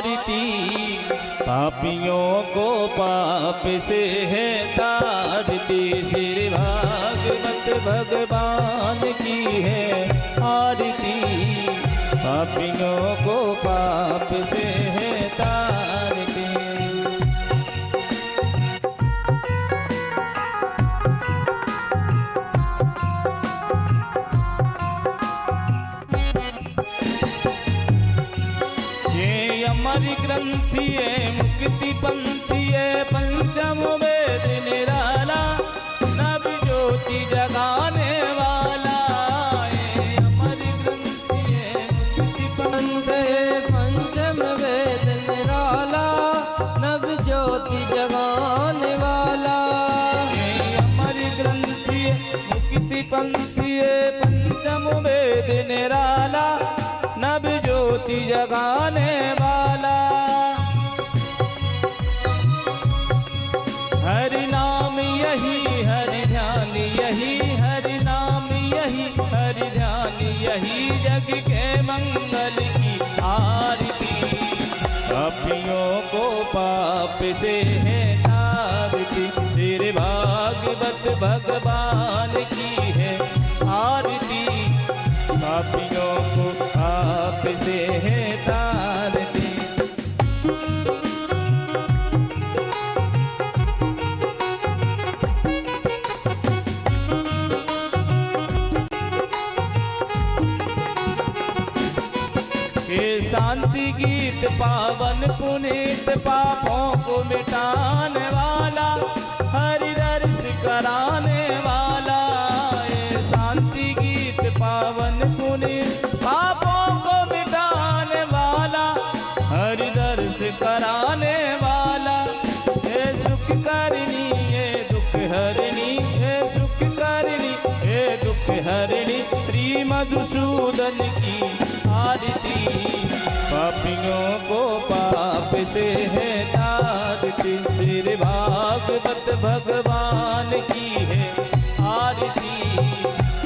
आरती पापियों को पाप से है तारती। श्री भागवत भगवान की है आरती पापियों को पाप से है तारती। हमारी ग्रंथि है मुक्ति पंथी है पंचम वेद निराला नव ज्योति जगाने वाला है। हमारी ग्रंथि है मुक्ति पंथ है पंचम वेद निराला नव ज्योति जगाने वाला है। हमारी ग्रंथि है मुक्ति पंथी है पंचम वेद निराला नव ज्योति जगाने वाला। हरि नाम यही हरि ध्यान यही हरि नाम यही हरि ध्यान यही जग के मंगल की आरती पापियों को पाप से है तारती। तेरे भागवत भगवान की है आरती पापियों को पाप से है तारती। ये शांति गीत पावन पुनीत पापों को मिटाने वाला हरि दर्श कराने वाला। ये शांति गीत पावन पुनीत पापों को मिटाने वाला हरि दर्श कराने वाला। ये सुख करनी ये दुख हरणी ये सुख करनी ये दुख हरणी श्री मधुसूदन की आरती पापियों को पाप से है तारती। श्री भागवत भगवान की है आरती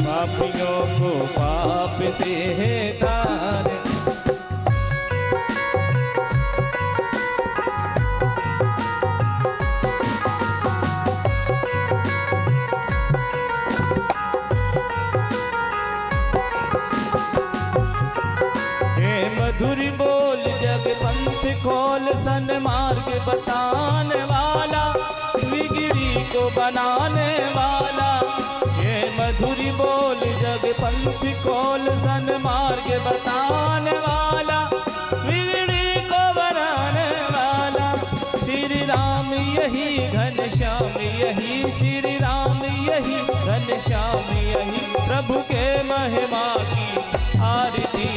पापियों को पाप से है तारती। मधुर बोल जग पंथ खोल सन्मार्ग बताने वाला बिगड़ी को बनाने वाला। ये मधुर बोल जग पंथ खोल सन्मार्ग बताने वाला बिगड़ी को बनाने वाला। श्री राम यही घनश्याम यही श्री राम यही घनश्याम यही प्रभु के महिमा की आरती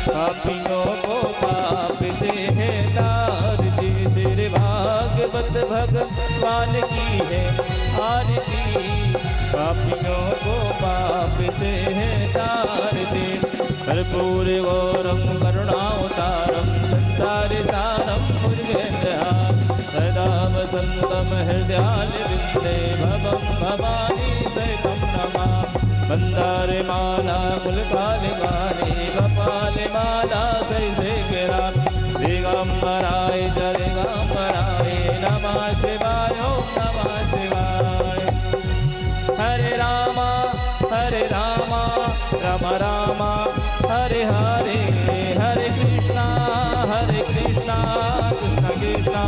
पापियों को पाप से है तारती। श्री भागवत भगवान की है आरती पापियों को पाप से है तारती। कर्पूर गौरम करुणावतारम संसार सारम मुर्गेन्द्रहार सदा वसंतम हृदयालविन्दे भवं भवानी सहितं नमामि। मंदार माला मुलकाल माने बपाल माला सही से गिरा दिगंबराय जगंबराय नमः शिवाय ओम नमः शिवाय। हरे रामा राम रामा हरे हरे हरे कृष्णा कृष्ण कृष्णा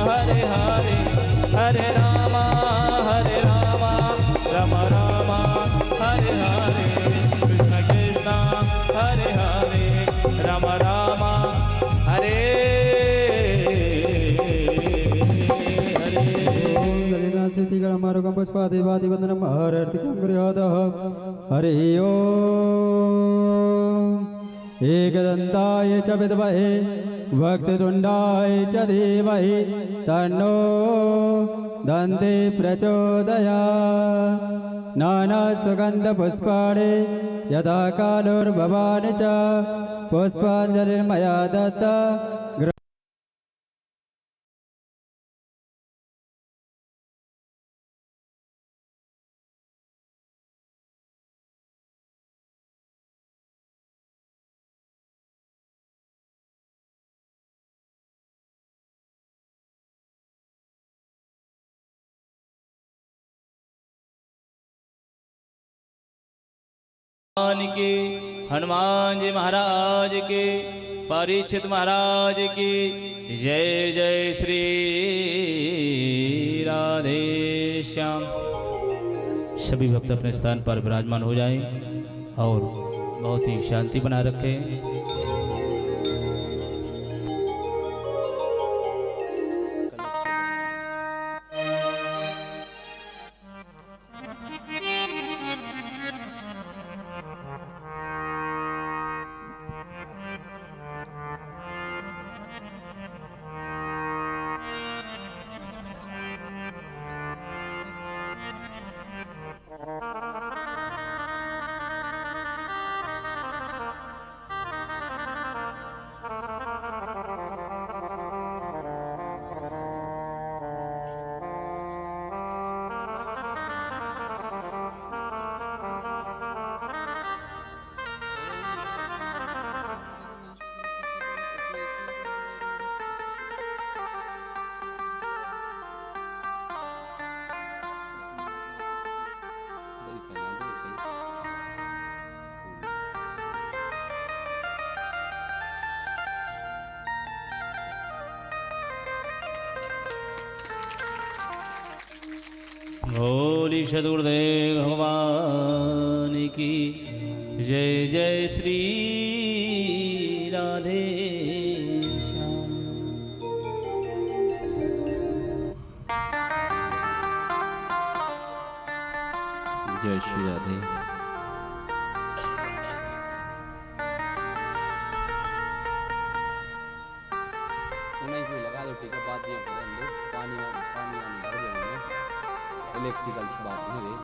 हरे हरे हरे रामा राम रामा हरे हरे कृष्ण कृष्ण हरे हरे राम राम हरे हरे। पुष्पादिवादिवंदनम हरर्तिकं गृहादः हरि ओम। एकदन्ताय च विद्महे वक्रतुण्डाय च धीमहि तन्नो दन्ति प्रचोदयात्। नानासुगन्धपुष्पाणि यथा कालोर्भवानि च पुष्पाञ्जलिर्मया दत्ता। भगवान के, हनुमान जी महाराज के, परीक्षित महाराज की जय। जय श्री राधे श्याम। सभी भक्त अपने स्थान पर विराजमान हो जाएं और बहुत ही शांति बनाए रखें। भोली सदगुरुदेव भगवान की जय। जय श्री राधे श्याम। जय श्री राधे। उन्हें कोई लगा दो, ठीक है। बात ये करेंगे, पानी भर देंगे, इलेक्ट्रिकल बात नहीं।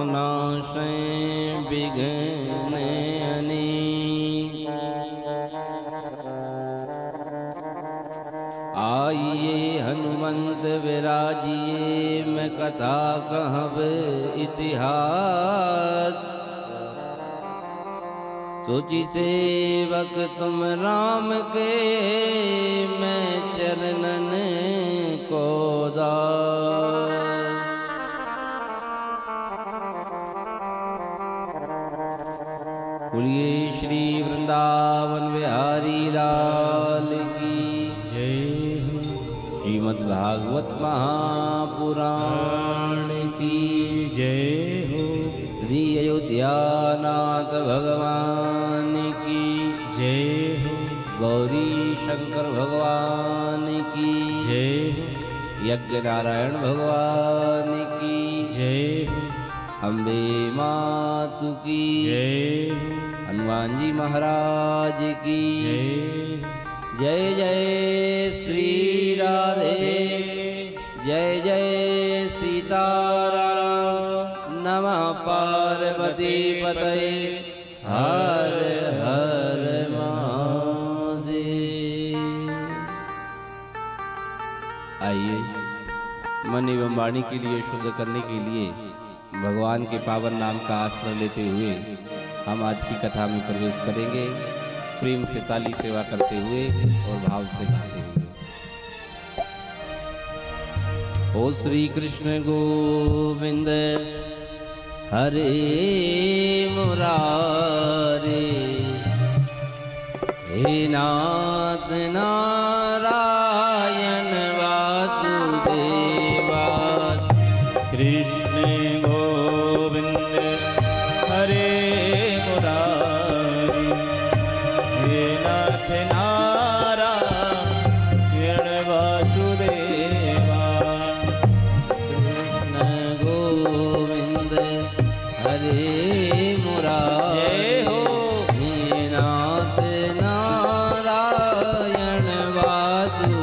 नाशे विघ्न अनेक। आइए हनुमंत विराजिए, मैं कथा कहब इतिहास। सोची सेवक तुम राम के, मैं चरणन को दास। बोलिए श्री वृंदावन बिहारी लाल की जय हो। श्रीमद् भागवत महापुराण की जय हो। श्री अयोध्यानाथ भगवान की जय हो। गौरी शंकर भगवान की जय हो। यज्ञ नारायण भगवान की जय हो। अम्बे मातु की जय हो। हनुमान जी महाराज की जय जय जय श्री राधे, जय जय सीताराम। नमः पार्वती पतये, हर हर महादेव। आइए मन एवं वाणी के लिए शुद्ध करने के लिए भगवान के पावन नाम का आश्रय लेते हुए हम आज की कथा में प्रवेश करेंगे। प्रेम से ताली सेवा करते हुए और भाव से गाते हुए। ओ श्री कृष्ण गोविंद हरे मुरारे, हे नाथ नारायण वासुदेवा। कृष्ण गोविंद हरे मुरारी, हे नाथ नारायण वासुदेवा। कृष्ण गोविंद हरे मुरारे, जय हो। हे नाथ नारायण वासुदेवा।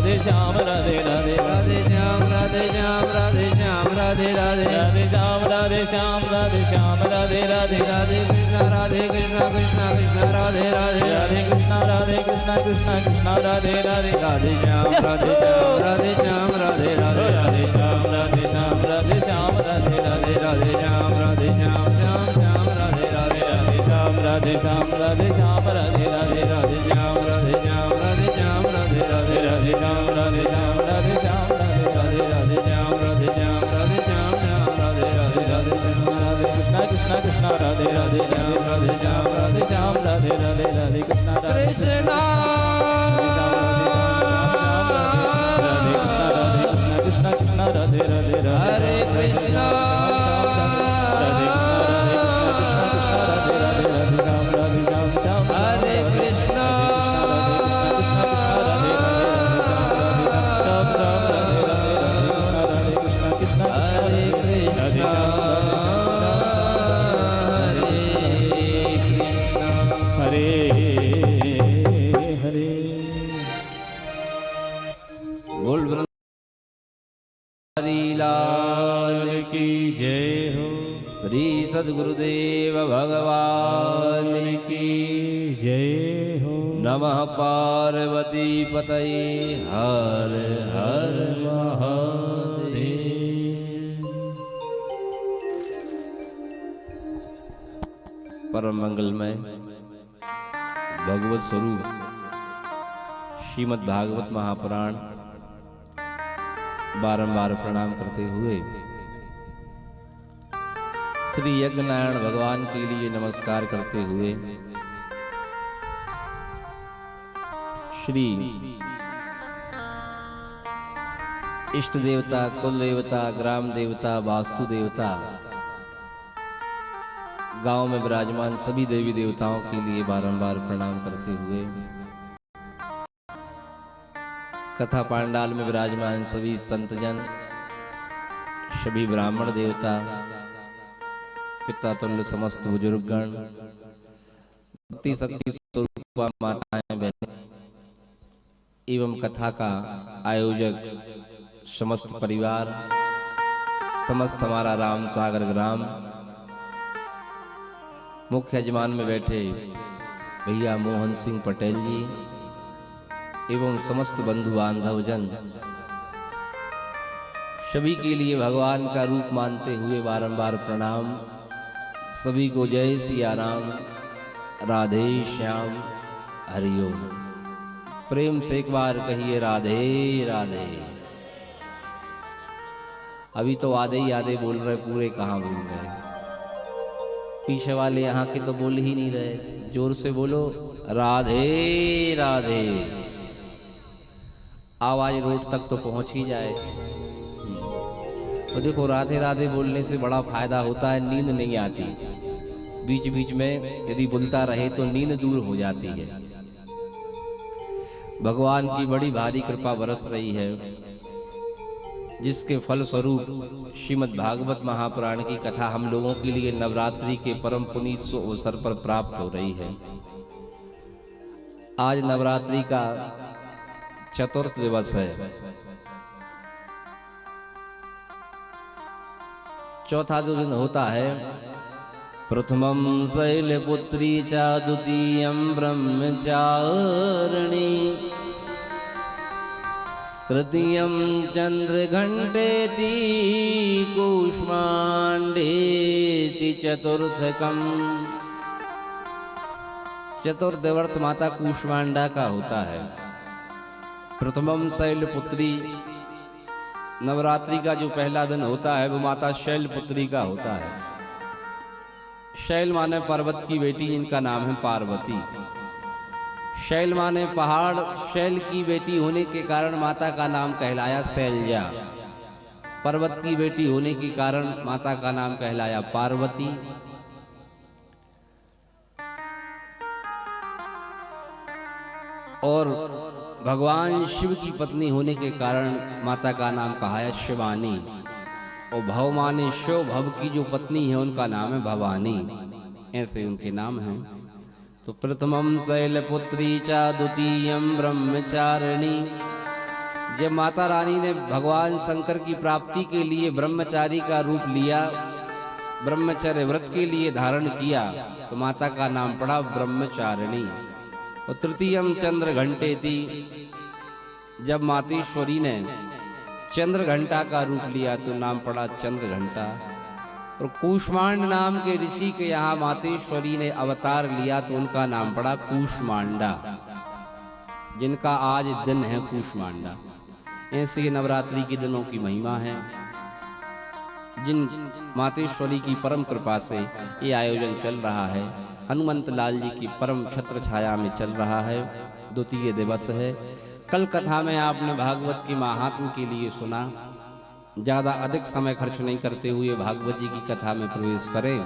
राधे श्याम राधे राधे राधे श्याम राधे श्याम राधे श्याम राधे राधे राधे श्याम राधे श्याम राधे श्याम राधे राधे राधे कृष्ण कृष्ण कृष्ण राधे राधे राधे कृष्ण कृष्ण कृष्ण राधे राधे राधे श्याम राधे श्याम राधे राधे राधे श्याम राधे श्याम राधे श्याम राधे राधे राधे श्याम राधे श्याम श्याम राधे राधे राधे श्याम राधे श्याम राधे श्याम राधे राधे राधे श्याम राधे श्याम राधे श्याम राधे राधे राधे श्याम राधे श्याम राधे श्याम राधे राधे राधे श्याम राधे श्याम राधे श्याम राधे राधे राधे राधे कृष्ण कृष्ण कृष्ण राधे राधे श्याम राधे श्याम राधे श्याम राधे राधे राधे कृष्ण कृष्ण कृष्ण राधे राधे हरे कृष्णा लाल की जय हो। श्री सद्गुरुदेव भगवान की जय हो। नमः पार्वती पतये हर हर महादेव। परम मंगलमय भगवत स्वरूप श्रीमद् भागवत महापुराण बारंबार प्रणाम करते हुए श्री यज्ञनारायण भगवान के लिए नमस्कार करते हुए श्री इष्ट देवता, कुल देवता, ग्राम देवता, वास्तु देवता, गांव में विराजमान सभी देवी देवताओं के लिए बारंबार प्रणाम करते हुए कथा पांडाल में विराजमान सभी संतजन, सभी ब्राह्मण देवता, पिता तुल्य समस्त बुजुर्गगण, भक्ति शक्ति स्वरूपा माताएं बहनें एवं कथा का आयोजक समस्त परिवार, समस्त हमारा राम सागर ग्राम, मुख्य यजमान में बैठे भैया मोहन सिंह पटेल जी एवं समस्त बंधु बांधवजन सभी के लिए भगवान का रूप मानते हुए बारंबार प्रणाम। सभी को जय सिया राम, राधे श्याम, हरिओम। प्रेम से एक बार कहिए राधे राधे। अभी तो आधे ही आधे बोल रहे, पूरे कहाँ बोल रहे। पीछे वाले यहाँ के तो बोल ही नहीं रहे। जोर से बोलो राधे राधे। आवाज रोड तक तो पहुंच ही जाए। तो देखो राधे राधे बोलने से बड़ा फायदा होता है, नींद नहीं आती। बीच बीच में यदि बोलता रहे तो नींद दूर हो जाती है। भगवान की बड़ी भारी कृपा बरस रही है, जिसके फल स्वरूप श्रीमद् भागवत महापुराण की कथा हम लोगों के लिए नवरात्रि के परम पुनीत अवसर पर प्राप्त हो रही है। आज नवरात्रि का चतुर्थ दिवस है। चौथा जो दिन होता है, प्रथमं शैलपुत्री च द्वितीयं ब्रह्मचारिणी तृतीयं चंद्रघंटेति कूष्मांडेति चतुर्थकम। चतुर्दवर्थ माता कूष्मांडा का होता है। प्रथमम शैलपुत्री, नवरात्रि का जो पहला दिन होता है वो माता शैलपुत्री का होता है। शैल माने पर्वत की बेटी, जिनका नाम है पार्वती। शैल माने पहाड़, शैल की बेटी होने के कारण माता का नाम कहलाया शैलजा। पर्वत की बेटी होने के कारण माता का नाम कहलाया पार्वती। और भगवान शिव की पत्नी होने के कारण माता का नाम कहा है शिवानी। और भव माने शिव, भव की जो पत्नी है उनका नाम है भवानी। ऐसे उनके नाम हैं। तो प्रथमम शैलपुत्री च द्वितीयं ब्रह्मचारिणी। जब माता रानी ने भगवान शंकर की प्राप्ति के लिए ब्रह्मचारी का रूप लिया, ब्रह्मचर्य व्रत के लिए धारण किया, तो माता का नाम पड़ा ब्रह्मचारिणी। और तृतीयम चंद्र घंटेति। जब मातेश्वरी ने चंद्र घंटा का रूप लिया तो नाम पड़ा चंद्र घंटा। और कूष्मांड नाम के ऋषि के यहाँ मातेश्वरी ने अवतार लिया तो उनका नाम पड़ा कूष्मांडा, जिनका आज दिन है कूष्मांडा। ऐसे नवरात्रि के दिनों की महिमा है, जिन मातेश्वरी की परम कृपा से ये आयोजन चल रहा है। हनुमंत लाल जी की परम छत्र छाया में चल रहा है। द्वितीय दिवस है। कल कथा में आपने भागवत के महात्म के लिए सुना। ज्यादा अधिक समय खर्च नहीं करते हुए भागवत जी की कथा में प्रवेश करें।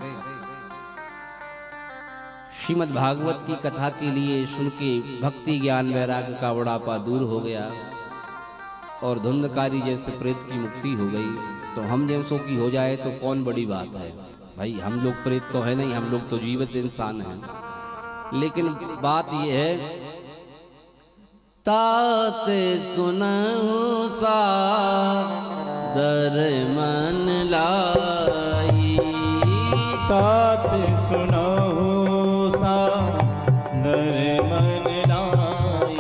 श्रीमद् भागवत की कथा के लिए सुन के भक्ति ज्ञान वैराग्य का बुढ़ापा दूर हो गया और धुंधकारी जैसे प्रेत की मुक्ति हो गई। तो हम जैसों की हो जाए तो कौन बड़ी बात है भाई। हम लोग प्रेत तो है नहीं, हम लोग तो जीवित इंसान हैं। लेकिन बात यह है, तात सुनहु सादर मन लाई। तात सुनहु सादर मन लाई।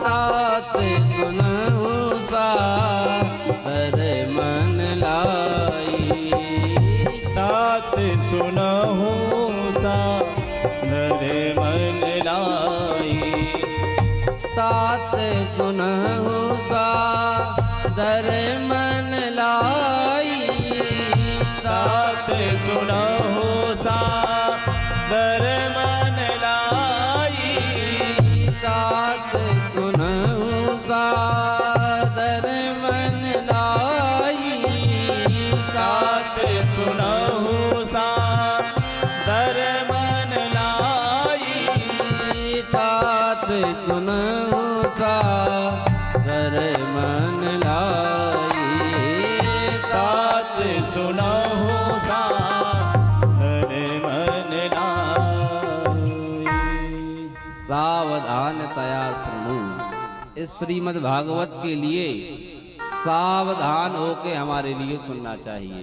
तात सुनहु सादर मन लाई। तात सुनहु सादर मन लाई। तात सुनहु सादर मन लाई। तात सुनहु सादर मन लाई। तात सुनहु सादर मन लाई। तात सुनहु सादर मन लाई। तात सुनहु सादर मन लाई। तात सुनहु सादर मन लाई। सावधानतया सुनो। इस श्रीमद् भागवत के लिए सावधान होके हमारे लिए सुनना चाहिए।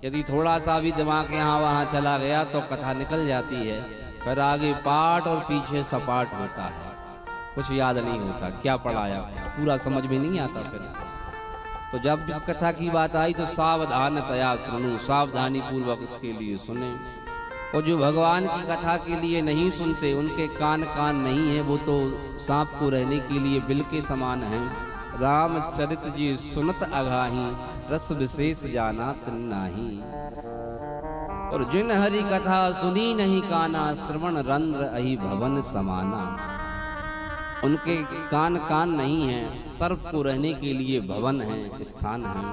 यदि थोड़ा सा भी दिमाग यहाँ वहाँ चला गया तो कथा निकल जाती है। फिर आगे पाठ और पीछे सपाट होता है, कुछ याद नहीं होता क्या पढ़ाया, पूरा समझ में नहीं आता। फिर तो जब कथा की बात आई तो सावधानतया सुनो, सावधानी पूर्वक इसके लिए सुने। और जो भगवान की कथा के लिए नहीं सुनते, उनके कान नहीं है, वो तो सांप को रहने के लिए बिल के समान हैं। रामचरित जी सुनत अघाही, रस विशेष जाना तिन नाही। और जिन हरि कथा सुनी नहीं काना, श्रवण रंध्र अहि भवन समाना। उनके कान नहीं है, सर्प को रहने के लिए भवन है, स्थान है।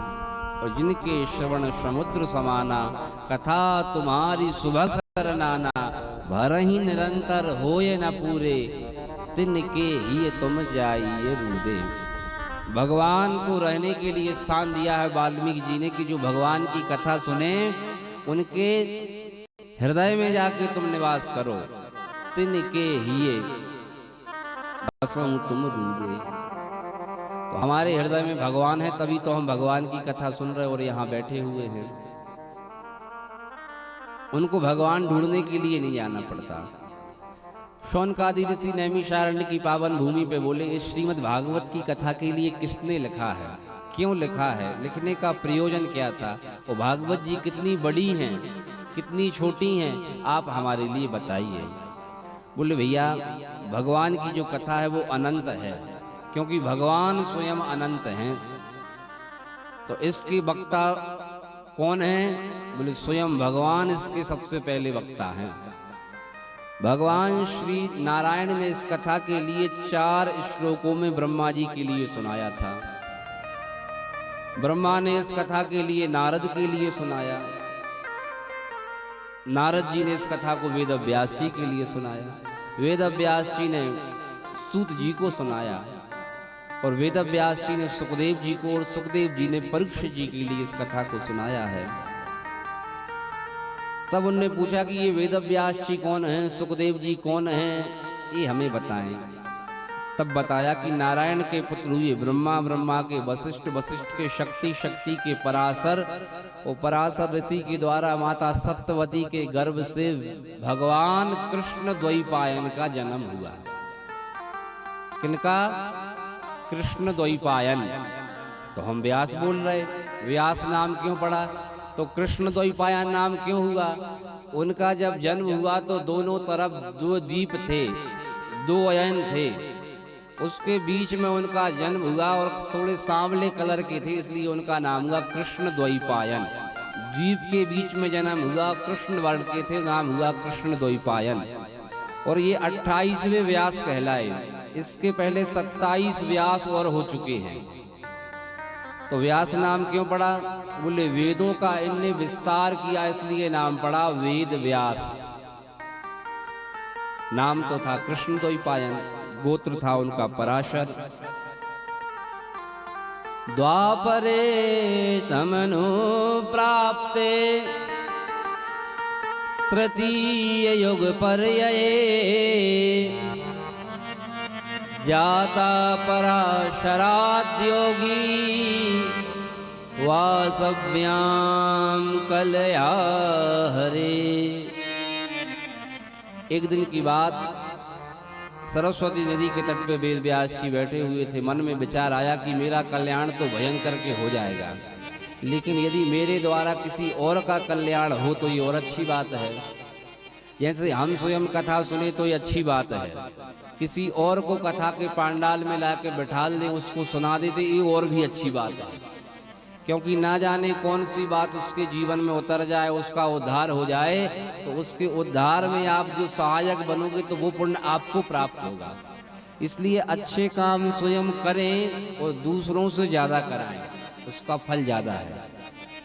और जिनके श्रवण समुद्र समाना, कथा तुम्हारी सुबह सर नाना। भरहि निरंतर होए न पूरे, तिनके ही तुम जाइए रूदे। भगवान को रहने के लिए स्थान दिया है वाल्मीकि जी ने कि जो भगवान की कथा सुने उनके हृदय में जाके तुम निवास करो। तिनके हिये बसहु तुम रूदे। तो हमारे हृदय में भगवान है, तभी तो हम भगवान की कथा सुन रहे और यहाँ बैठे हुए हैं। उनको भगवान ढूंढने के लिए नहीं जाना पड़ता। शौनकादि ऋषि नैमिषारण्य की पावन भूमि पे बोले, इस श्रीमद् भागवत की कथा के लिए किसने लिखा है, क्यों लिखा है, लिखने का प्रयोजन क्या था, वो भागवत जी कितनी बड़ी हैं, कितनी छोटी हैं, आप हमारे लिए बताइए। बोले भैया भगवान की जो कथा है वो अनंत है, क्योंकि भगवान स्वयं अनंत हैं। तो इसकी वक्ता कौन है? बोले स्वयं भगवान इसके सबसे पहले वक्ता हैं। भगवान श्री नारायण ने इस कथा के लिए 4 श्लोकों में ब्रह्मा जी के लिए सुनाया था। ब्रह्मा ने इस कथा के लिए नारद के लिए सुनाया, नारद जी ने इस कथा को वेद व्यास जी के लिए सुनाया, वेद व्यास जी ने सूत जी को सुनाया, और वेद व्यास जी ने सुखदेव जी को, और सुखदेव जी ने परीक्षित जी के लिए इस कथा को सुनाया है। तब उनने पूछा कि ये वेद व्यास जी कौन हैं, सुखदेव जी कौन हैं, ये हमें बताएं। तब बताया कि नारायण के पुत्र हुए ब्रह्मा, ब्रह्मा के वशिष्ठ, वशिष्ठ के शक्ति, शक्ति के पराशर, और पराशर ऋषि के द्वारा माता सत्यवती के गर्भ से भगवान कृष्ण द्वैपायन का जन्म हुआ। किनका? कृष्ण द्वैपायन। तो हम व्यास बोल रहे, व्यास नाम क्यों पड़ा? तो कृष्ण द्वैपायन नाम क्यों हुआ? उनका जब जन्म हुआ तो दोनों तरफ 2 द्वीप थे, 2 अयन थे, उसके बीच में उनका जन्म हुआ, और थोड़े सांवले कलर के थे, इसलिए उनका नाम हुआ कृष्ण द्वैपायन। द्वीप के बीच में जन्म हुआ, कृष्ण वर्ण के थे, नाम हुआ कृष्ण द्वैपायन। और ये 28वें व्यास कहलाए। इसके पहले 27 व्यास और हो चुके हैं। तो व्यास नाम क्यों पड़ा? बोले वेदों का इनने विस्तार किया, इसलिए नाम पड़ा वेद व्यास। नाम तो था कृष्ण द्वैपायन, गोत्र था उनका पराशर। द्वापरे समनु प्राप्ते, तृतीय युग पर्यये, जाता पराशराद्योगी, वासव्याम कलया हरे। एक दिन की बात, सरस्वती नदी के तट पे वेद व्यास जी बैठे हुए थे। मन में विचार आया कि मेरा कल्याण तो भयंकर के हो जाएगा, लेकिन यदि मेरे द्वारा किसी और का कल्याण हो तो ये और अच्छी बात है। जैसे हम स्वयं कथा सुने तो ये अच्छी बात है, किसी और को कथा के पांडाल में लाके बैठा दें, उसको सुना देते, ये और भी अच्छी बात है। क्योंकि ना जाने कौन सी बात उसके जीवन में उतर जाए, उसका उद्धार हो जाए, तो उसके उद्धार में आप जो सहायक बनोगे तो वो पुण्य आपको प्राप्त होगा। इसलिए अच्छे काम स्वयं करें और दूसरों से ज़्यादा कराएं, उसका फल ज़्यादा है।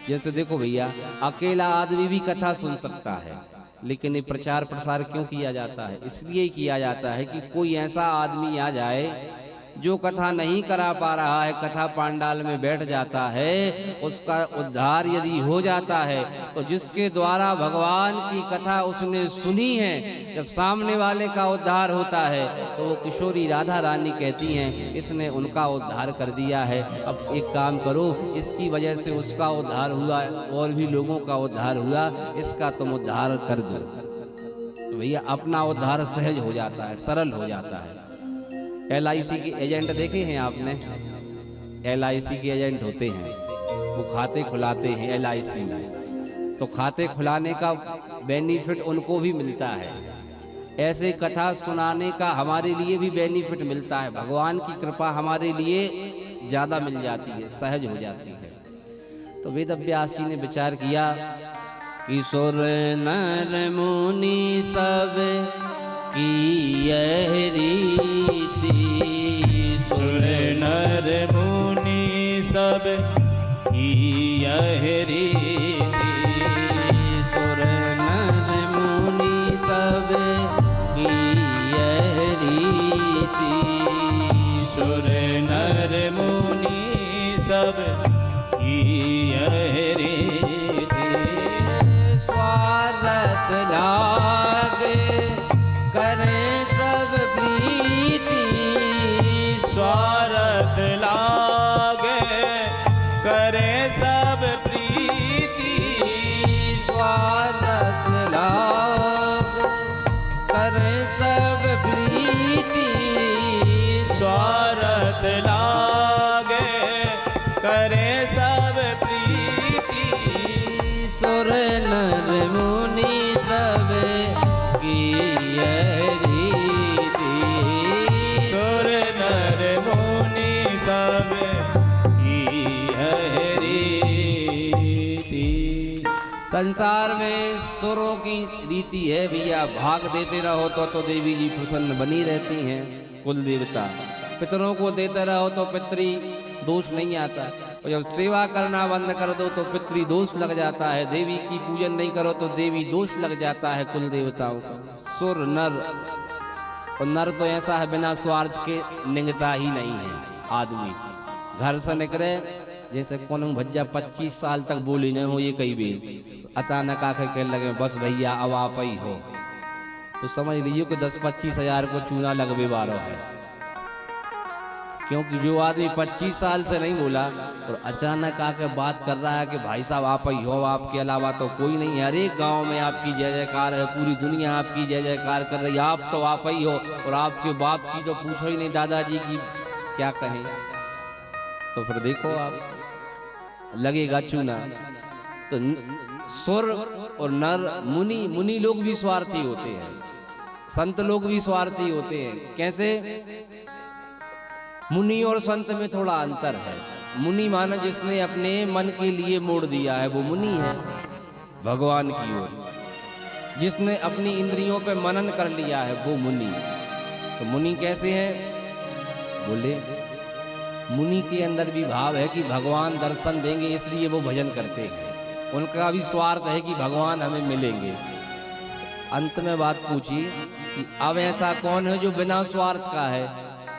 जैसे देखो भैया, अकेला आदमी भी कथा सुन सकता है, लेकिन ये प्रचार प्रसार क्यों किया जाता है? इसलिए किया जाता है कि कोई ऐसा आदमी आ जाए जो कथा नहीं करा पा रहा है, कथा पांडाल में बैठ जाता है, उसका उद्धार यदि हो जाता है तो जिसके द्वारा भगवान की कथा उसने सुनी है, जब सामने वाले का उद्धार होता है तो वो किशोरी राधा रानी कहती हैं इसने उनका उद्धार कर दिया है। अब एक काम करो, इसकी वजह से उसका उद्धार हुआ और भी लोगों का उद्धार हुआ, इसका तुम उद्धार कर दो। भैया अपना उद्धार सहज हो जाता है, सरल हो जाता है। LIC के एजेंट देखे हैं आपने? LIC के एजेंट होते हैं, वो खाते खुलाते हैं LIC में, तो खाते खुलाने का बेनिफिट उनको भी मिलता है। ऐसे कथा सुनाने का हमारे लिए भी बेनिफिट मिलता है। भगवान की कृपा हमारे लिए ज़्यादा मिल जाती है, सहज हो जाती है। तो वेद व्यास जी ने विचार किया कि सुर नर मुनि सब की यह रीति, सुर नर मुनि सब की यह रीति, सुर नर मुनि सब की यह रीति, सुर नर मुनि सब की यह रीति, स्वार्थ लागे करें सब प्रीति, स्वार्थ लागे करे सब प्रीति, स्वार्थ लाग करे सब प्रीति, स्वार्थ लागे करे सब प्रीति, सुर नर मुनि सब की यह रीति, सुर नर मुनि सब की यह रीति। संसार में सुरों की रीति है भैया, भाग देते रहो तो देवी जी प्रसन्न बनी रहती हैं। कुल देवता पितरों को देते रहो तो पितृ दोष नहीं आता, और जब सेवा करना बंद कर दो तो पितृ दोष लग जाता है। देवी की पूजन नहीं करो तो देवी दोष लग जाता है कुल देवताओं का। सुर नर, और नर तो ऐसा है बिना स्वार्थ के निंगता ही नहीं है आदमी। घर से निकले जैसे कौन भज्जा 25 साल तक बोली नहीं हो ये कई भी, अचानक आके कहने लगे बस भैया अब आप ही हो, तो समझ लीजिए कि 10-25 हजार को चूना लगवे वाला है। क्योंकि जो आदमी 25 साल से नहीं बोला और अचानक आके बात कर रहा है कि भाई साहब आप ही हो, आपके अलावा तो कोई नहीं है, हर एक गाँव में आपकी जय जयकार है, पूरी दुनिया आपकी जय जयकार कर रही है, आप तो आप ही हो, और आपके बाप की तो पूछो ही नहीं, दादाजी की क्या कहें। तो फिर देखो आप लगेगा चूना। तो सुर और नर मुनि लोग भी स्वार्थी होते हैं, संत लोग भी स्वार्थी होते हैं। कैसे? मुनि और संत में थोड़ा अंतर है। मुनि माना जिसने अपने मन के लिए मोड़ दिया है वो मुनि है भगवान की ओर, जिसने अपनी इंद्रियों पे मनन कर लिया है वो मुनि। तो मुनि कैसे है? बोले मुनि के अंदर भी भाव है कि भगवान दर्शन देंगे इसलिए वो भजन करते हैं, उनका भी स्वार्थ है कि भगवान हमें मिलेंगे। अंत में बात पूछी कि अब ऐसा कौन है जो बिना स्वार्थ का है?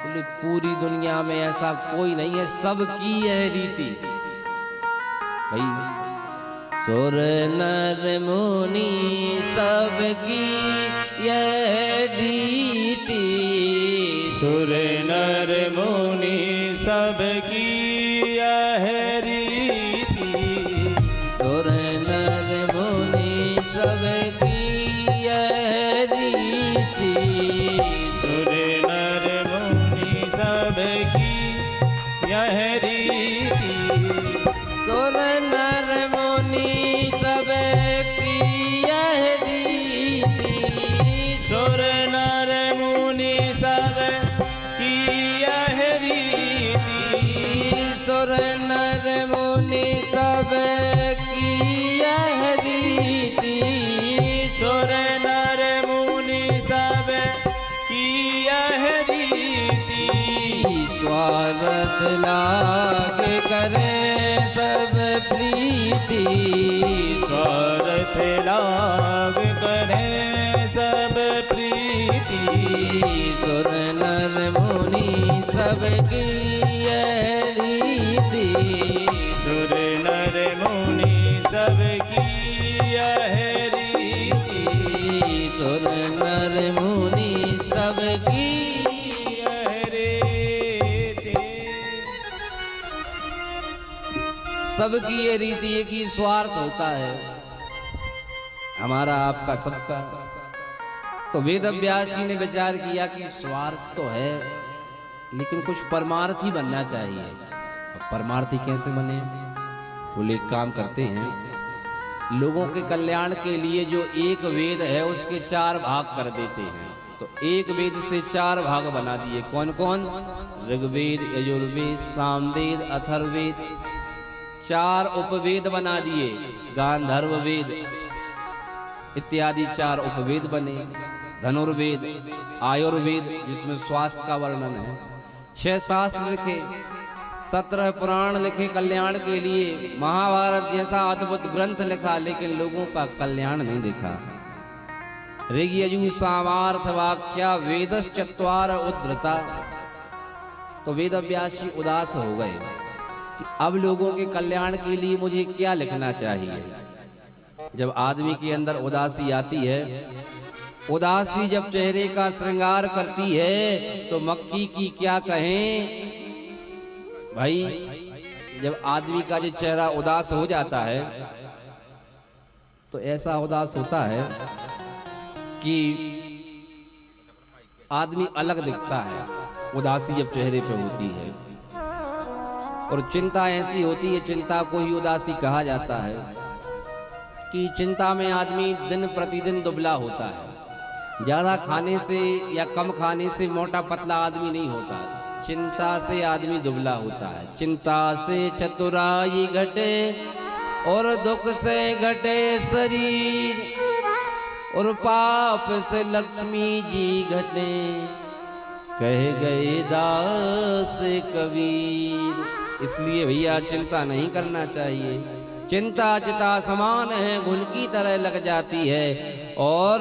बोले पूरी दुनिया में ऐसा कोई नहीं है, सबकी यह रीति। भाई सुर नर मुनि सबकी यह रीति, सुर नर मुनि सबकी यह रीति, सुर नर मुनि सबकी यह रीति, सुर नर मुनि सबकी यह रीति, सुर नर मुनि सबकी यह रीति, सुर नर मुनि सबकी यह रीति, सुर नर मुनि सबकी यह रीति, सुर नर मुनि सबकी यह रीति, स्वार्थ लाग करे सब प्रीति, स्वार्थ लाग करे सब प्रीति, सुर नर मुनि सबकी यह रीति, सुर नर मुनि सबकी यह रीति, सुर नर मुनि सबकी यह रीति। सबकी ये रीति है कि स्वार्थ होता है हमारा आपका सबका। तो वेद व्यास जी ने विचार किया कि स्वार्थ तो है लेकिन कुछ परमार्थी बनना चाहिए। अब परमार्थी कैसे बने? बोले एक काम करते हैं, लोगों के कल्याण के लिए जो एक वेद है उसके 4 भाग कर देते हैं। तो एक वेद से 4 भाग बना दिए। कौन कौन? ऋग्वेद, यजुर्वेद, सामवेद, अथर्ववेद। 4 उपवेद बना दिए। गांधर्व वेद इत्यादि 4 उपवेद बने। धनुर्वेद, आयुर्वेद जिसमें स्वास्थ्य का वर्णन है, 6 शास्त्र लिखे, 17 पुराण लिखे कल्याण के लिए। महाभारत जैसा अद्भुत ग्रंथ लिखा लेकिन लोगों का कल्याण नहीं देखा। ऋग यजु सामार्थ वाक्या वेदश्चत्वार उद्धृता। तो वेद व्यास जी उदास हो गए कि अब लोगों के कल्याण के लिए मुझे क्या लिखना चाहिए। जब आदमी के अंदर उदासी आती है, उदासी जब चेहरे का श्रृंगार करती है तो मक्खी की क्या कहें भाई। जब आदमी का जो चेहरा उदास हो जाता है तो ऐसा उदास होता है कि आदमी अलग दिखता है। उदासी जब चेहरे पे होती है और चिंता ऐसी होती है, चिंता को ही उदासी कहा जाता है कि चिंता में आदमी दिन प्रतिदिन दुबला होता है। ज्यादा खाने से या कम खाने से मोटा पतला आदमी नहीं होता, चिंता से आदमी दुबला होता है। चिंता से चतुराई घटे और दुख से घटे शरीर, और पाप से लक्ष्मी जी घटे, कह गए दास कबीर। इसलिए भैया चिंता नहीं करना चाहिए। चिंता चिता समान है, घुन की तरह लग जाती है, और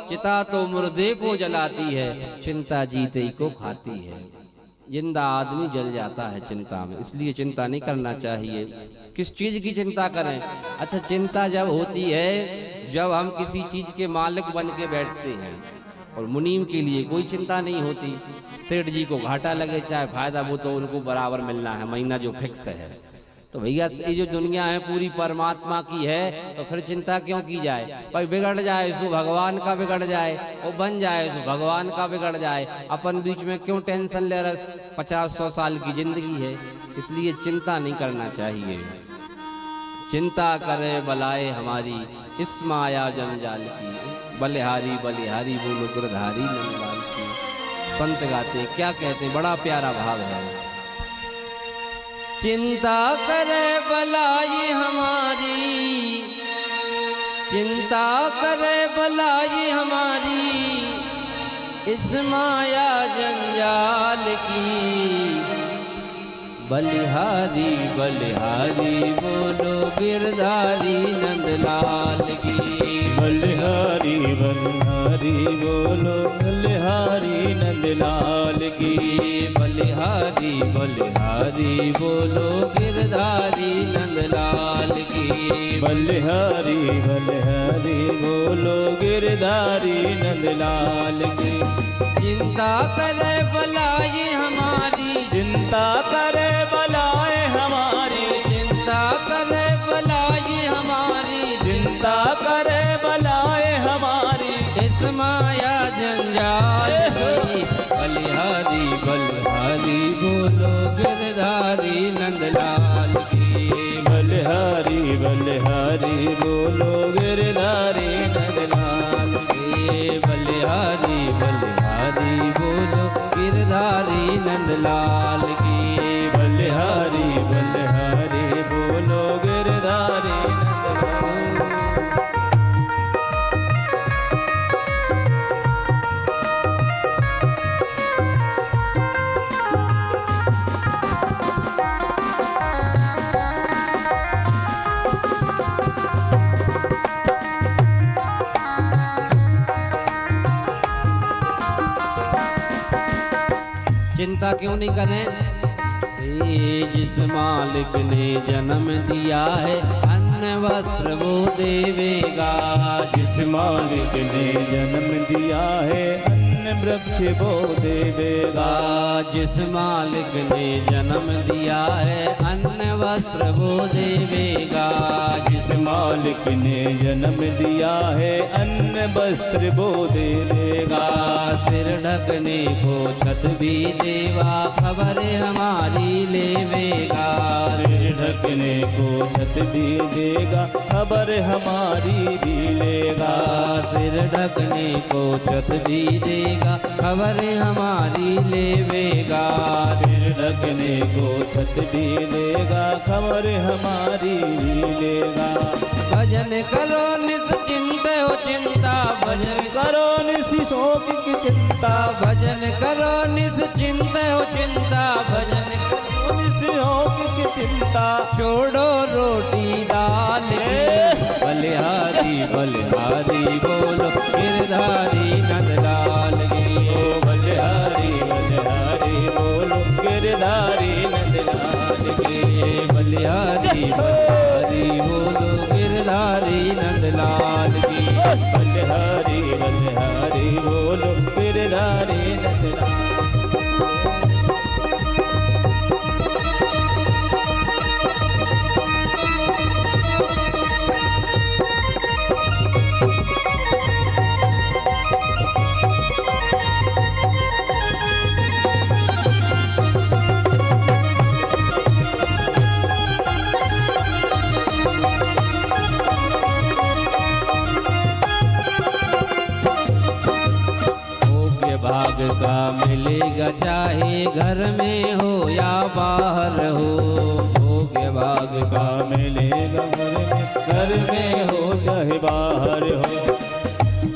चिता तो मुर्दे को जलाती है, चिंता जीते को खाती है। जिंदा आदमी जल जाता है चिंता में, इसलिए चिंता नहीं करना चाहिए। किस चीज की चिंता करें? अच्छा, चिंता जब होती है जब हम किसी चीज के मालिक बन के बैठते हैं, और मुनीम के लिए कोई चिंता नहीं होती। सेठ जी को घाटा लगे चाहे फायदा, वो तो उनको बराबर मिलना है, महीना जो फिक्स है। तो भैया ये जो दुनिया है पूरी परमात्मा की है, तो फिर चिंता क्यों की जाए? भाई बिगड़ जाए सो भगवान का बिगड़ जाए, और बन जाए सो भगवान का बिगड़ जाए। अपन बीच में क्यों टेंशन ले रहे? 50-100 साल की जिंदगी है, इसलिए चिंता नहीं करना चाहिए। चिंता करे बलाए हमारी इस माया जंजाल की, बलिहारी बलिहारी बोलो गिरधारी नंदलाल की। संत गाते क्या कहते हैं, बड़ा प्यारा भाव है। चिंता करे बलाई हमारी, चिंता करे बलाई हमारी इस माया जंजाल की, बलिहारी बलिहारी बोलो गिरधारी नंदलाल की। बलिहारी बलिहारी बोलो बलिहारी नंदलाल की। बलिहारी बलिहारी बोलो गिरधारी नंदलाल की। बलिहारी बलिहारी बोलो गिरधारी नंदलाल की। चिंता करे बलाई हमारी, चिंता करे बलाए हमारी, चिंता करे बलाई हमारी, चिंता करे बलाए हमारी इस माया जंजाल की। बलिहारी बलिहारी बोलो गिरधारी नंदलाल की। बलिहारी बलिहारी बोलो गिरधारी नंदलाल की। बलिहारी बलिहारी बोलो गिरधारी नंदलाल की। बलिहारी बलिहारी बोलो गिरधारी नंदलाल। चिंता क्यों नहीं करें? जिस मालिक ने जन्म दिया है अन्न वस्त्र वो देवेगा। जिस मालिक ने जन्म दिया है अन्न वृक्ष वो देवेगा। जिस मालिक ने जन्म दिया है अन्न वस्त्र वो देवेगा। जिस मालिक ने जन्म दिया है अन्न वस्त्र वो देगा। सिर ढकने को छत भी देवा खबर हमारी लेवेगा। सिर ढकने को छत भी देगा खबर हमारी भी लेगा। सिर ढकने को छत भी देगा खबर हमारी लेवेगा। सिर ढकने को छत भी देगा खबर हमारी भी लेगा। भजन करो निश्चिंत हो चिंता, भजन करो निसी शोक की चिंता। भजन करो निश्चिंत हो चिंता, भजन करो निसी शोक की चिंता। छोड़ो रोटी दाल की। बलिहारी बलिहारी बोलो गिरधारी नंदलाल की। ओ बलिहारी बलिहारी बोलो गिरधारी नंदलाल की। बलिहारी बलिहारी बोलो गिरधारी नंदलाल की। बलिहारी बलिहारी बोलो गिरधारी नंदलाल। भाग का मिलेगा चाहे घर में हो या बाहर हो। भोग्य भाग का मिलेगा घर में हो चाहे बाहर हो।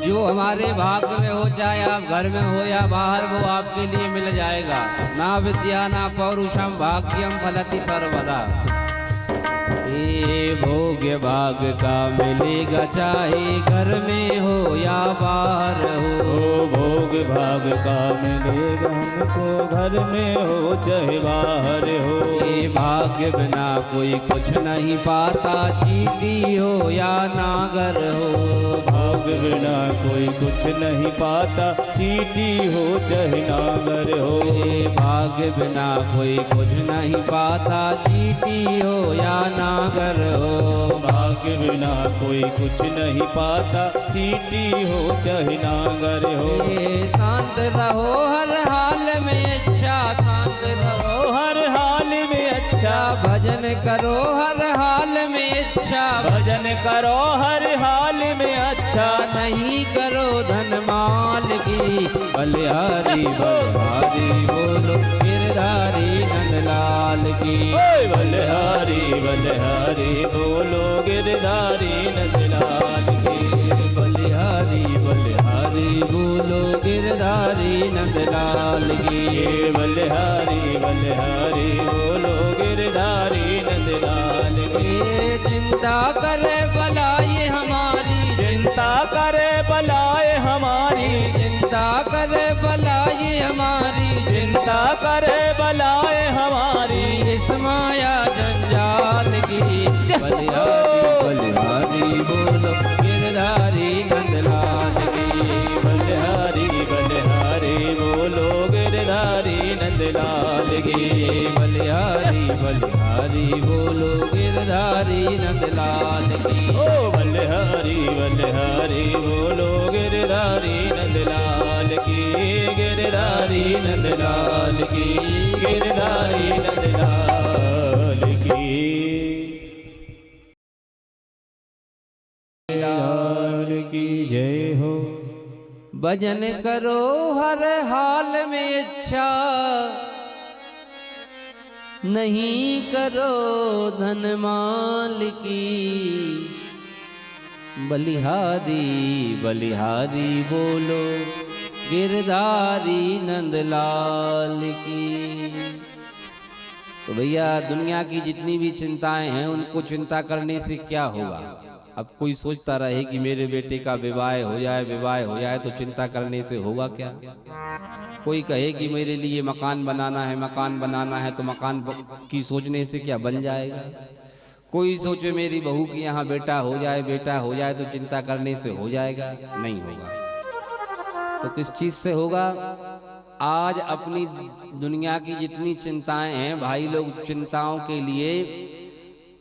जो हमारे भाग में हो चाहे आप घर में हो या बाहर, वो आपके लिए मिल जाएगा। ना विद्या ना पौरुषम भाग्यम फलति सर्वदा। ये भोग्य भाग का मिलेगा चाहे घर में हो या बाहर हो। भोग भाग का मिलेगा हमको घर में हो चाहे बाहर हो। ये भाग्य बिना कोई कुछ नहीं पाता, चींटी हो या नागर हो। भाग्य बिना कोई कुछ नहीं पाता, चींटी हो चाहे नागर हो। ये भाग्य बिना कोई कुछ नहीं पाता, चींटी हो या नागर हो। भाग्य बिना कोई कुछ नहीं पाता, चींटी हो चाहे नागर हो। ये शांत रहो हर हाल में अच्छा, शांत रहो हर हाल में अच्छा। भजन करो हर हाल में अच्छा, भजन करो हर हाल में अच्छा। नहीं करो धन माल की। बलिहारी बलिहारी बोलो गिरधारी नंदलाल की। बलिहारी बलिहारी बोलो गिरधारी नंदलाल की। बलिहारी बलिहारी बोलो गिरधारी नंदलाल की। बलिहारी बलिहारी बोलो गिरधारी नंदलाल की। चिंता करे बलाए हमारी, चिंता करे बलाए हमारी। चिंता करे बलाए हमारी, चिंता करे बलाए हमारी। इस माया जंजाल की। बलिहारी बलिहारी बोलो गिरधारी नंदलाल की। बलिहारी बलिहारी बोलो गिरधारी नंदलाल की। बलिहारी बलिहारी बोलो गिरधारी नंदलाल की। ओ बलिहारी बलिहारी बोलो गिरधारी नंदलाल की। गिरधारी नंदलाल की। गिरधारी नंदलाल की। लाल की जय हो। भजन करो हर हाल में अच्छा, नहीं करो धन माल की। बलिहारी बलिहारी बोलो गिरधारी नंदलाल की। तो भैया दुनिया की जितनी भी चिंताएं हैं उनको चिंता करने से क्या होगा। अब कोई सोचता रहे कि मेरे बेटे का विवाह हो जाए तो चिंता करने से होगा क्या। कोई कहे कि मेरे लिए मकान बनाना है तो मकान की सोचने से क्या बन जाएगा। कोई सोचे मेरी बहू की यहाँ बेटा हो जाए तो चिंता करने से हो जाएगा, नहीं होगा। तो किस चीज से होगा। आज अपनी दुनिया की जितनी चिंताएं हैं भाई लोग चिंताओं के लिए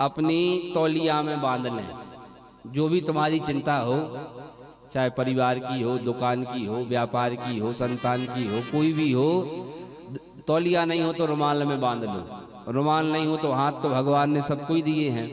अपनी तौलिया में बांध लें। जो भी तुम्हारी चिंता हो, चाहे परिवार की हो, दुकान की हो, व्यापार की हो, संतान की हो, कोई भी हो, तौलिया नहीं हो तो रुमाल में बांध लो। रुमाल नहीं हो तो हाथ तो भगवान ने सबको ही दिए हैं,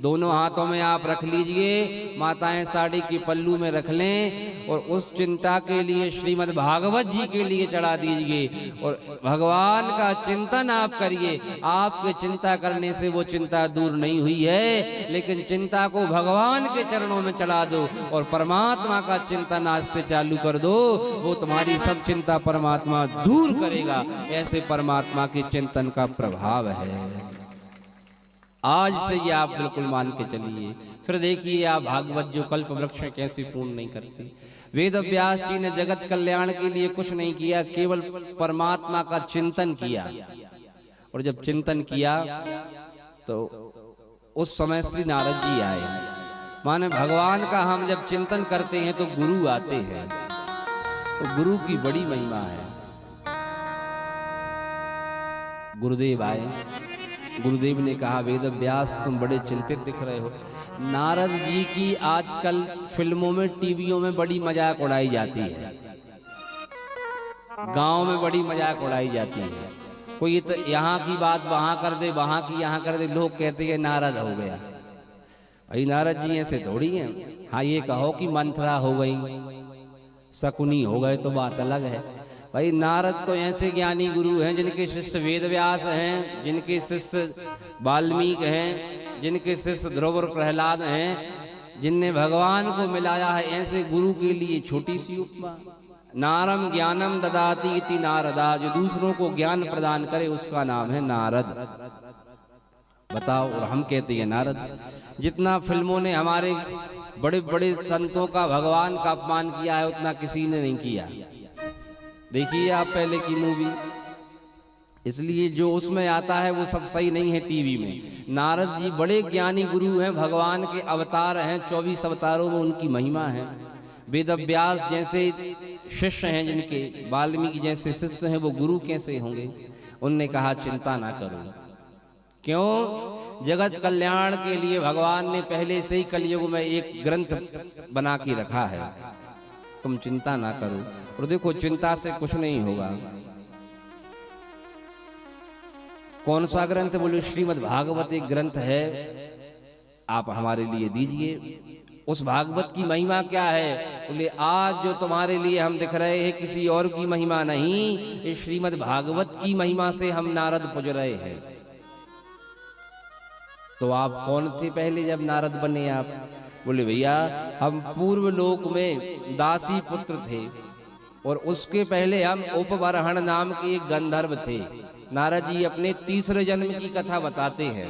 दोनों हाथों में आप रख लीजिए, माताएं साड़ी के पल्लू में रख लें और उस चिंता के लिए श्रीमद् भागवत जी के लिए चढ़ा दीजिए और भगवान का चिंतन आप करिए। आपके चिंता करने से वो चिंता दूर नहीं हुई है, लेकिन चिंता को भगवान के चरणों में चढ़ा दो और परमात्मा का चिंतन आज से चालू कर दो, वो तुम्हारी सब चिंता परमात्मा दूर करेगा। ऐसे परमात्मा के चिंतन का प्रभाव है। आज से ये आप बिल्कुल मान के चलिए। फिर देखिए आप भागवत जो कल्प वृक्ष कैसे पूर्ण नहीं करते। वेद व्यास जी ने जगत कल्याण के लिए कुछ नहीं किया, केवल परमात्मा का चिंतन किया। और जब चिंतन किया तो उस समय श्री नारद जी आए। माने भगवान का हम जब चिंतन करते हैं तो गुरु आते हैं, तो गुरु की बड़ी महिमा है। गुरुदेव आए, गुरुदेव ने कहा वेद व्यास तुम बड़े चिंतित दिख रहे हो। नारद जी की आजकल फिल्मों में, टीवियों में बड़ी मजाक उड़ाई जाती है, गांव में बड़ी मजाक उड़ाई जाती है। कोई तो यहाँ की बात वहां कर दे, वहां की यहाँ कर दे, लोग कहते हैं नारद हो गया। भाई नारद जी ऐसे थोड़ी हैं। हाँ ये कहो कि मंथरा हो गई, शकुनी हो गए तो बात अलग है। भाई नारद तो ऐसे ज्ञानी गुरु हैं जिनके शिष्य वेद व्यास हैं, जिनके शिष्य वाल्मीकि हैं, जिनके शिष्य ध्रुव और प्रहलाद हैं, जिनने भगवान को मिलाया है। ऐसे गुरु के लिए छोटी सी उपमा, नारम ज्ञानम ददाति इति नारदा, जो दूसरों को ज्ञान प्रदान करे उसका नाम है नारद। बताओ, और हम कहते हैं नारद। जितना फिल्मों ने हमारे बड़े बड़े संतों का, भगवान का अपमान किया है उतना किसी ने नहीं किया। देखिए आप पहले की मूवी, इसलिए जो उसमें आता है वो सब सही नहीं है टीवी में। नारद जी बड़े ज्ञानी गुरु हैं, भगवान के अवतार हैं, 24 अवतारों में उनकी महिमा है। वेद व्यास जैसे शिष्य हैं, जिनके वाल्मीकि जैसे शिष्य हैं, वो गुरु कैसे होंगे। उनने कहा चिंता ना करो। क्यों? जगत कल्याण के लिए भगवान ने पहले से ही कलयुग में एक ग्रंथ बना के रखा है, तुम चिंता ना करो। और देखो चिंता से कुछ नहीं होगा। कौन सा ग्रंथ? बोले श्रीमद् भागवत एक ग्रंथ है, आप हमारे लिए दीजिए। उस भागवत की महिमा क्या है? बोले आज जो तुम्हारे लिए हम दिख रहे हैं किसी और की महिमा नहीं, इस श्रीमद् भागवत की महिमा से हम नारद पुज रहे हैं। तो आप कौन थे पहले जब नारद बने आप? बोले भैया हम पूर्व लोक में दासी पुत्र थे और उसके पहले हम उपवरहण नाम के एक गंधर्व थे। नारद जी अपने तीसरे जन्म की कथा बताते हैं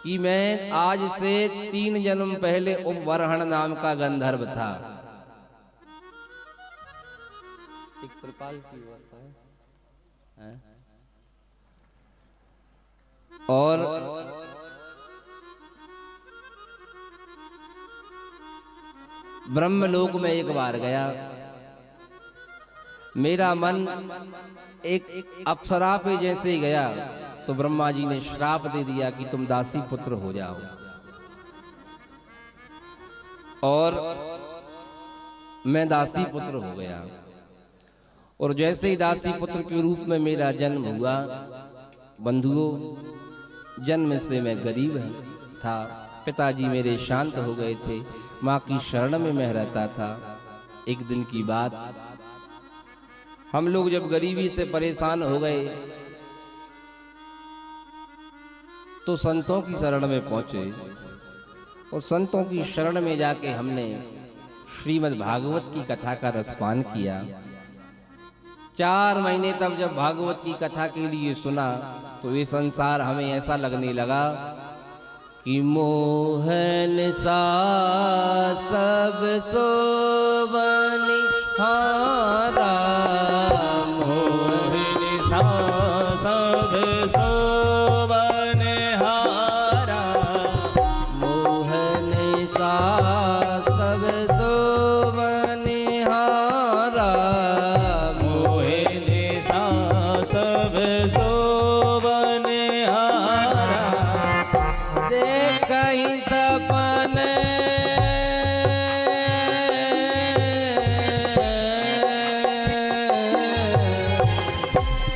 कि मैं आज से 3 जन्म पहले उपवरहण नाम का गंधर्व था। एक त्रिपाल की व्यवस्था है और ब्रह्मलोक में एक बार गया। मेरा मन एक अप्सरा पे जैसे ही गया तो ब्रह्मा जी ने श्राप दे दिया कि तुम दासी पुत्र हो जाओ। और मैं दासी पुत्र हो गया। और जैसे ही दासी पुत्र के रूप में मेरा जन्म हुआ, बंधुओं जन्म से मैं गरीब था, पिताजी मेरे शांत हो गए थे, माँ की शरण में मैं रहता था। एक दिन की बात, हम लोग जब गरीबी से परेशान हो गए तो संतों की शरण में पहुंचे और संतों की शरण में जाके हमने श्रीमद् भागवत की कथा का रसपान किया। 4 महीने तक जब भागवत की कथा के लिए सुना तो ये संसार हमें ऐसा लगने लगा कि मोहन सा सब सोबनी हारा, मोहन सा सब सोबन हारा, मोहन सा सब सोबन हारा, मोहन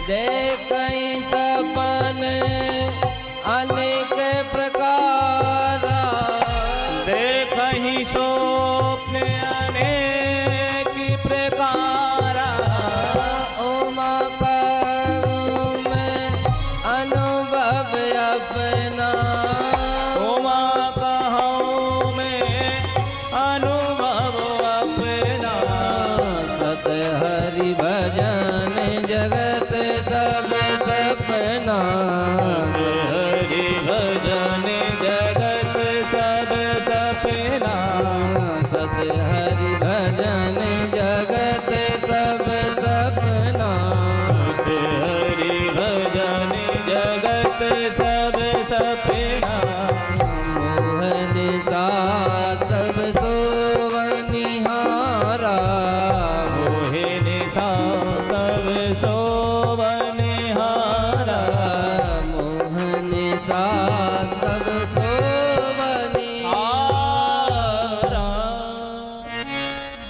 देखई तपन अनेक प्रकार, देखहि स्वप्न अनेक प्रकार, उमा कहूँ मैं अनुभव अपना, उमा कहूँ मैं अनुभव अपना, सत हरि भजन जगत सब सपना, हरि भजन जगत सब सपना, सत हरि भजन जगत सब सपना, हरि भजन जगत सब सपना, मोहन सा सब सोवनिहारा, मोहिन सा सब शोभनिहारा, मोहन सा सब सोवनिहारा।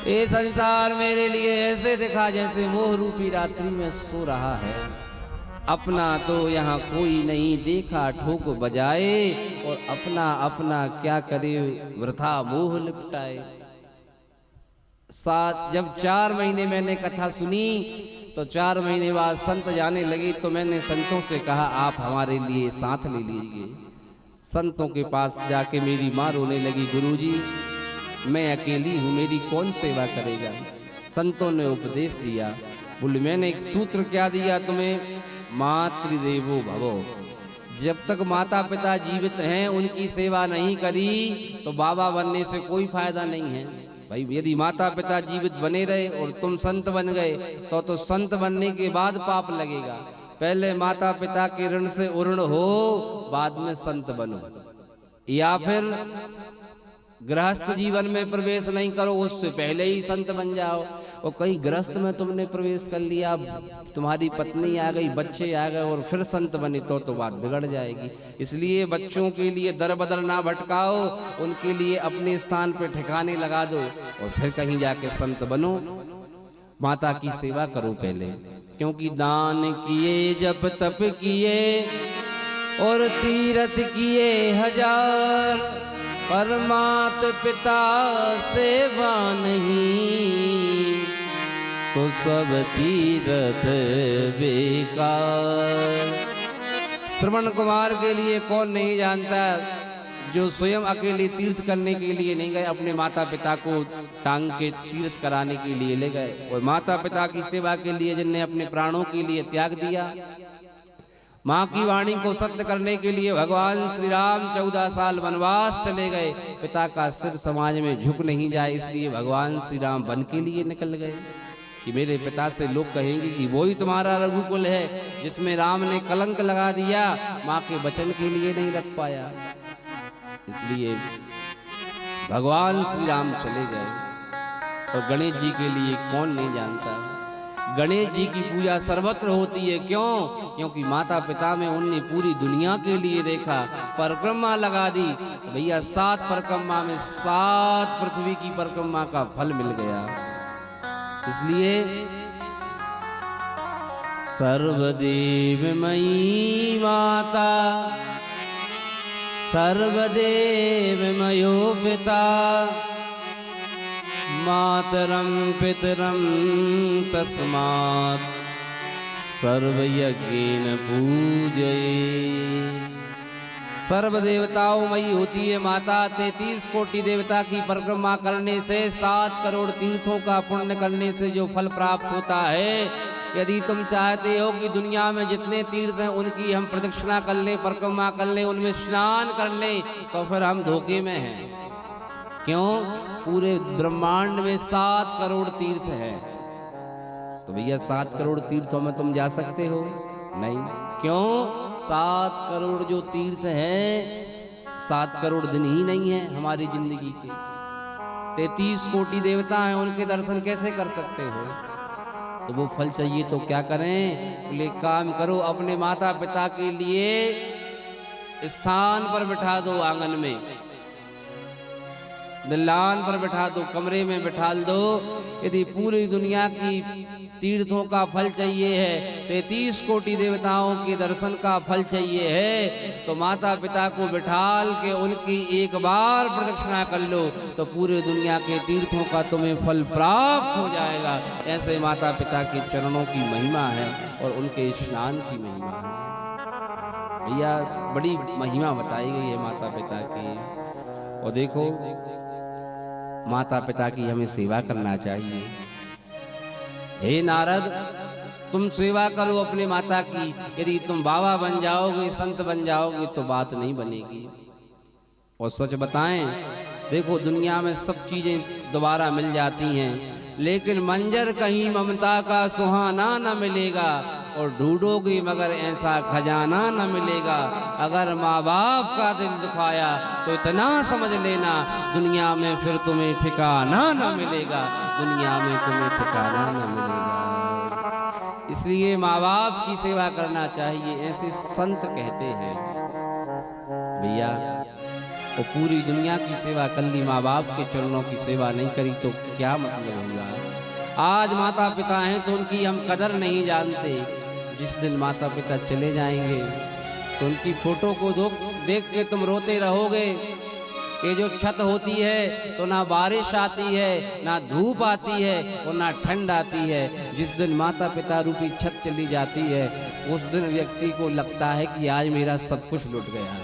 ये संसार मेरे लिए ऐसे दिखा जैसे मोह रूपी रात्रि में सो रहा है, अपना तो यहाँ कोई नहीं देखा ठोक बजाए, और अपना अपना क्या करे वृथा मोह लिपटाए। सात जब 4 महीने मैंने कथा सुनी तो 4 महीने बाद संत जाने लगे, तो मैंने संतों से कहा आप हमारे लिए साथ ले लीजिए। संतों के पास जाके मेरी माँ रोने लगी, गुरुजी मैं अकेली हूँ, मेरी कौन सेवा करेगा। संतों ने उपदेश दिया, बोले मैंने एक सूत्र क्या दिया तुम्हें, मातृदेवो भवो। जब तक माता पिता जीवित हैं उनकी सेवा नहीं करी तो बाबा बनने से कोई फायदा नहीं है भाई। यदि माता पिता जीवित बने रहे और तुम संत बन गए तो संत बनने के बाद पाप लगेगा। पहले माता पिता के ऋण से उऋण हो, बाद में संत बनो। या फिर गृहस्थ जीवन में प्रवेश नहीं करो, उससे पहले ही संत बन जाओ। और कहीं गृहस्थ में तुमने प्रवेश कर लिया, तुम्हारी पत्नी आ गई, बच्चे आ गए और फिर संत बने तो बात बिगड़ जाएगी। इसलिए बच्चों के लिए दर बदर ना भटकाओ, उनके लिए अपने स्थान पे ठिकाने लगा दो और फिर कहीं जाके संत बनो। माता की सेवा करो पहले, क्योंकि दान किए जप तप किए और तीरथ किए 1000, परमात पिता सेवा नहीं तो सब तीरथ बेकार। श्रवण कुमार के लिए कौन नहीं जानता, जो स्वयं अकेले तीर्थ करने के लिए नहीं गए, अपने माता पिता को टांग के तीर्थ कराने के लिए ले गए। और माता पिता की सेवा के लिए जिनने अपने प्राणों के लिए त्याग दिया। माँ की वाणी को सत्य करने के लिए भगवान श्री राम 14 साल वनवास चले गए। पिता का सिर समाज में झुक नहीं जाए, इसलिए भगवान श्री राम वन के लिए निकल गए कि मेरे पिता से लोग कहेंगे कि वही तुम्हारा रघुकुल है जिसमें राम ने कलंक लगा दिया, माँ के वचन के लिए नहीं रख पाया। इसलिए भगवान श्री राम चले गए। और गणेश जी के लिए कौन नहीं जानता, गणेश जी की पूजा सर्वत्र होती है। क्यों? क्योंकि माता पिता में उनने पूरी दुनिया के लिए देखा, परिक्रमा लगा दी तो भैया 7 परिक्रमा में 7 पृथ्वी की परिक्रमा का फल मिल गया। इसलिए सर्वदेवमयी माता सर्वदेवमयो पिता, मातरं पितरं तस्मात् सर्वयज्ञेन पूजये। सर्व देवताओं मई होती है माता। 33 कोटि देवता की परिक्रमा करने से 7 करोड़ तीर्थों का पुण्य करने से जो फल प्राप्त होता है, यदि तुम चाहते हो कि दुनिया में जितने तीर्थ हैं उनकी हम प्रदक्षिणा कर लें, परिक्रमा कर लें, उनमें स्नान कर लें, तो फिर हम धोखे में हैं। क्यों? पूरे ब्रह्मांड में 7 करोड़ तीर्थ हैं। तो भैया 7 करोड़ तीर्थों में तुम जा सकते हो? नहीं। क्यों? 7 करोड़ जो तीर्थ हैं, 7 करोड़ दिन ही नहीं है हमारी जिंदगी के। 33 कोटि देवता हैं, उनके दर्शन कैसे कर सकते हो? तो वो फल चाहिए तो क्या करें? बोले काम करो, अपने माता पिता के लिए स्थान पर बिठा दो, आंगन में, दिलान पर बिठा दो, कमरे में बिठा दो। यदि पूरी दुनिया की तीर्थों का फल चाहिए है, 33 कोटि देवताओं के दर्शन का फल चाहिए है, तो माता पिता को बिठाल के उनकी एक बार प्रदक्षिणा कर लो तो पूरे दुनिया के तीर्थों का तुम्हें फल प्राप्त हो जाएगा। ऐसे माता पिता के चरणों की महिमा है और उनके स्नान की महिमा है। भैया बड़ी महिमा बताई गई है माता पिता की। और देखो माता पिता की हमें सेवा करना चाहिए। हे नारद, तुम सेवा करो अपने माता की। यदि तुम बाबा बन जाओगे, संत बन जाओगे तो बात नहीं बनेगी। और सच बताएं, देखो दुनिया में सब चीजें दोबारा मिल जाती हैं, लेकिन मंजर कहीं ममता का सुहाना न मिलेगा। और ढूंढोगे मगर ऐसा खजाना न मिलेगा। अगर माँ बाप का दिल दुखाया तो इतना समझ लेना, दुनिया में फिर तुम्हें ठिकाना न मिलेगा। दुनिया में तुम्हें ठिकाना न मिलेगा। इसलिए माँ बाप की सेवा करना चाहिए, ऐसे संत कहते हैं। भैया वो पूरी दुनिया की सेवा कर ली, माँ बाप के चरणों की सेवा नहीं करी तो क्या मतलब होगा। आज माता पिता हैं तो उनकी हम कदर नहीं जानते। जिस दिन माता पिता चले जाएंगे तो उनकी फोटो को देख के तुम रोते रहोगे। ये जो छत होती है तो ना बारिश आती है, ना धूप आती है और ना ठंड आती है। जिस दिन माता पिता रूपी छत चली जाती है उस दिन व्यक्ति को लगता है कि आज मेरा सब कुछ लुट गया।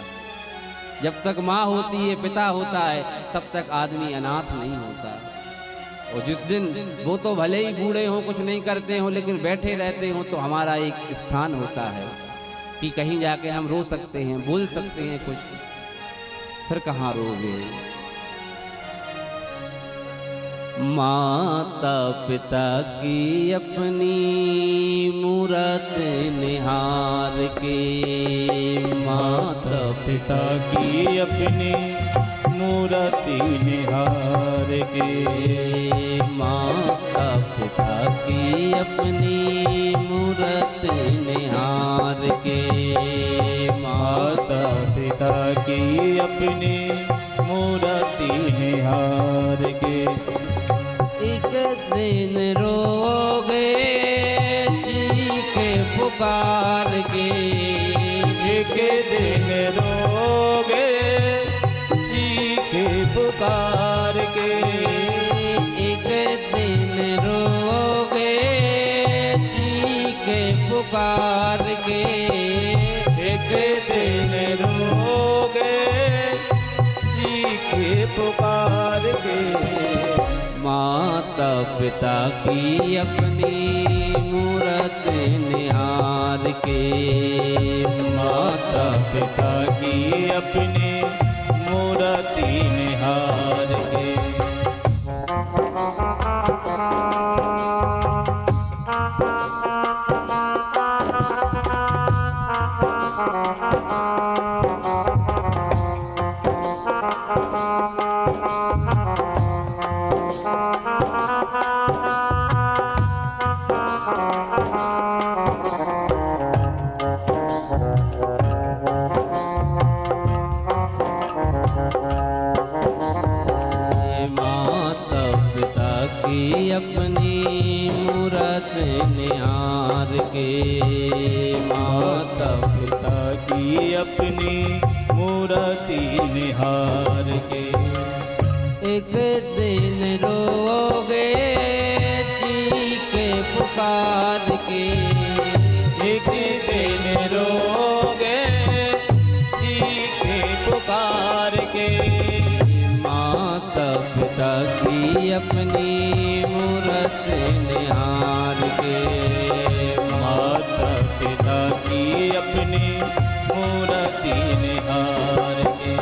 जब तक माँ होती है, पिता होता है, तब तक आदमी अनाथ नहीं होता। और जिस दिन वो तो भले ही बूढ़े हों, कुछ नहीं करते हों, लेकिन बैठे रहते हों, तो हमारा एक स्थान होता है कि कहीं जाके हम रो सकते हैं, बोल सकते हैं कुछ। फिर कहाँ रोगे। माता पिता की अपनी मूरत निहार के, माता पिता की अपनी मूरति निहार के, माता पिता की अपनी मूरत निहार के, माता पिता की अपनी मूरति निहार के। एक दिन रोगे चीखे पुकार के, एक दिन रोगे चीखे पुकार के, एक दिन रोगे चीखे पुकार के, एक दिन रोगे चीखे पुकार के। माता पिता की अपनी मूरत निहार के, माता पिता की अपनी मूरति निहार के। माता पिता की अपनी मूरत निहार के, माता पिता की अपनी मूरति निहार के। एक दिन रोगे चीखे पुकार के, एक दिन रोगे चीखे पुकार के। माता पिता की अपनी मूरत निहार के, माता पिता की अपनी मूरति निहार के।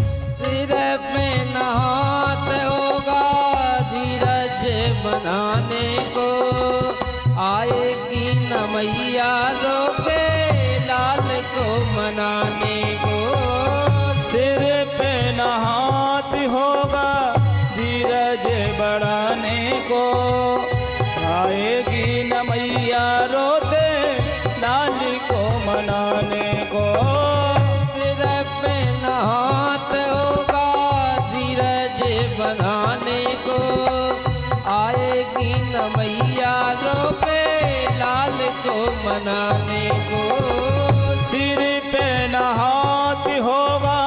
सिर पे नहात होगा धीरज बनाने को, आएगी न मैया रोके लाल को मनाने को। सिर पे नहात होगा धीरज बढ़ाने को, आएगी न मैया रोते लाल को मनाने को। सिर पे नहात होगा धीरज बनाने को, आएगी न मैया रोके मनाने को। सिर पे न हाथ होगा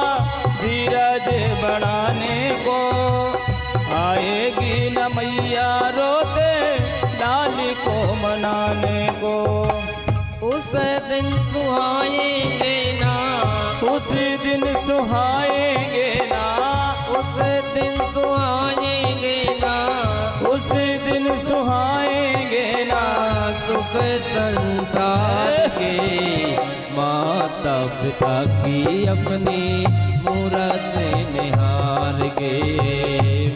धीरज बढ़ाने को। आएगी न मैया रोते लाल को मनाने को। उस दिन सुहाएंगे ना, उस दिन सुहाएंगे ना, उस दिन सुहाएंगे ना, उस दिन सुहाएंगे ना। सुख संसार के माता पिता की अपनी मूरत निहार के।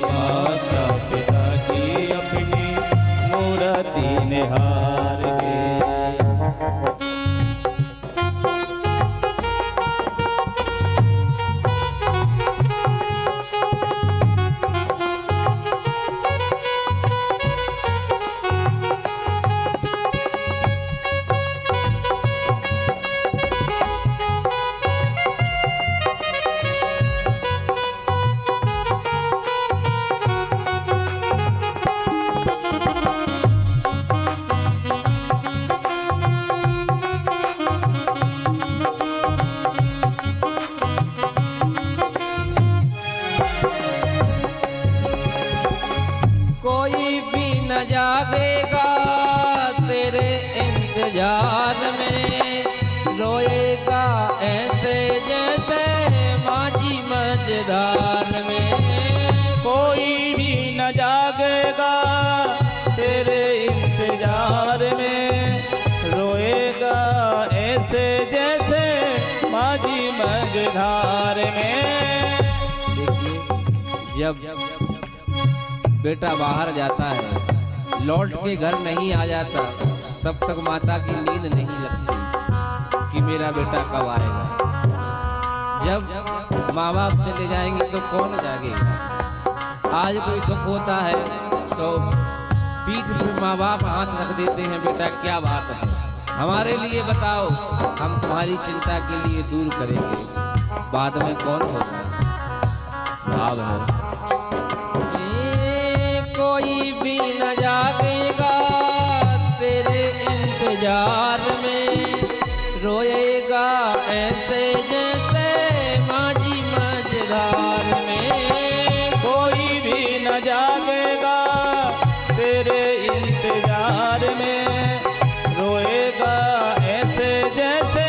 माता पिता की अपनी मूर्ति निहार के। कोई भी न जागेगा तेरे इंतजार में। रोएगा ऐसे जैसे माझी मझधार में। कोई भी न जागेगा तेरे इंतजार में। रोएगा ऐसे जैसे माझी मझधार में। देखिए, जब बेटा बाहर जाता है, लौट के घर नहीं आ जाता, तब तक माता की नींद नहीं लगती कि मेरा बेटा कब आएगा। जब माँ बाप चले जाएंगे तो कौन जागेगा। आज कोई दुख होता है तो पीठ पे माँ बाप हाथ रख देते हैं, बेटा क्या बात है, हमारे लिए बताओ, हम तुम्हारी चिंता के लिए दूर करेंगे। बाद में कौन होता है, भाव है। कोई भी न जागेगा तेरे इंतजार में। रोएगा ऐसे जैसे माझी मझधार में। कोई भी न जागेगा तेरे इंतजार में। रोएगा ऐसे जैसे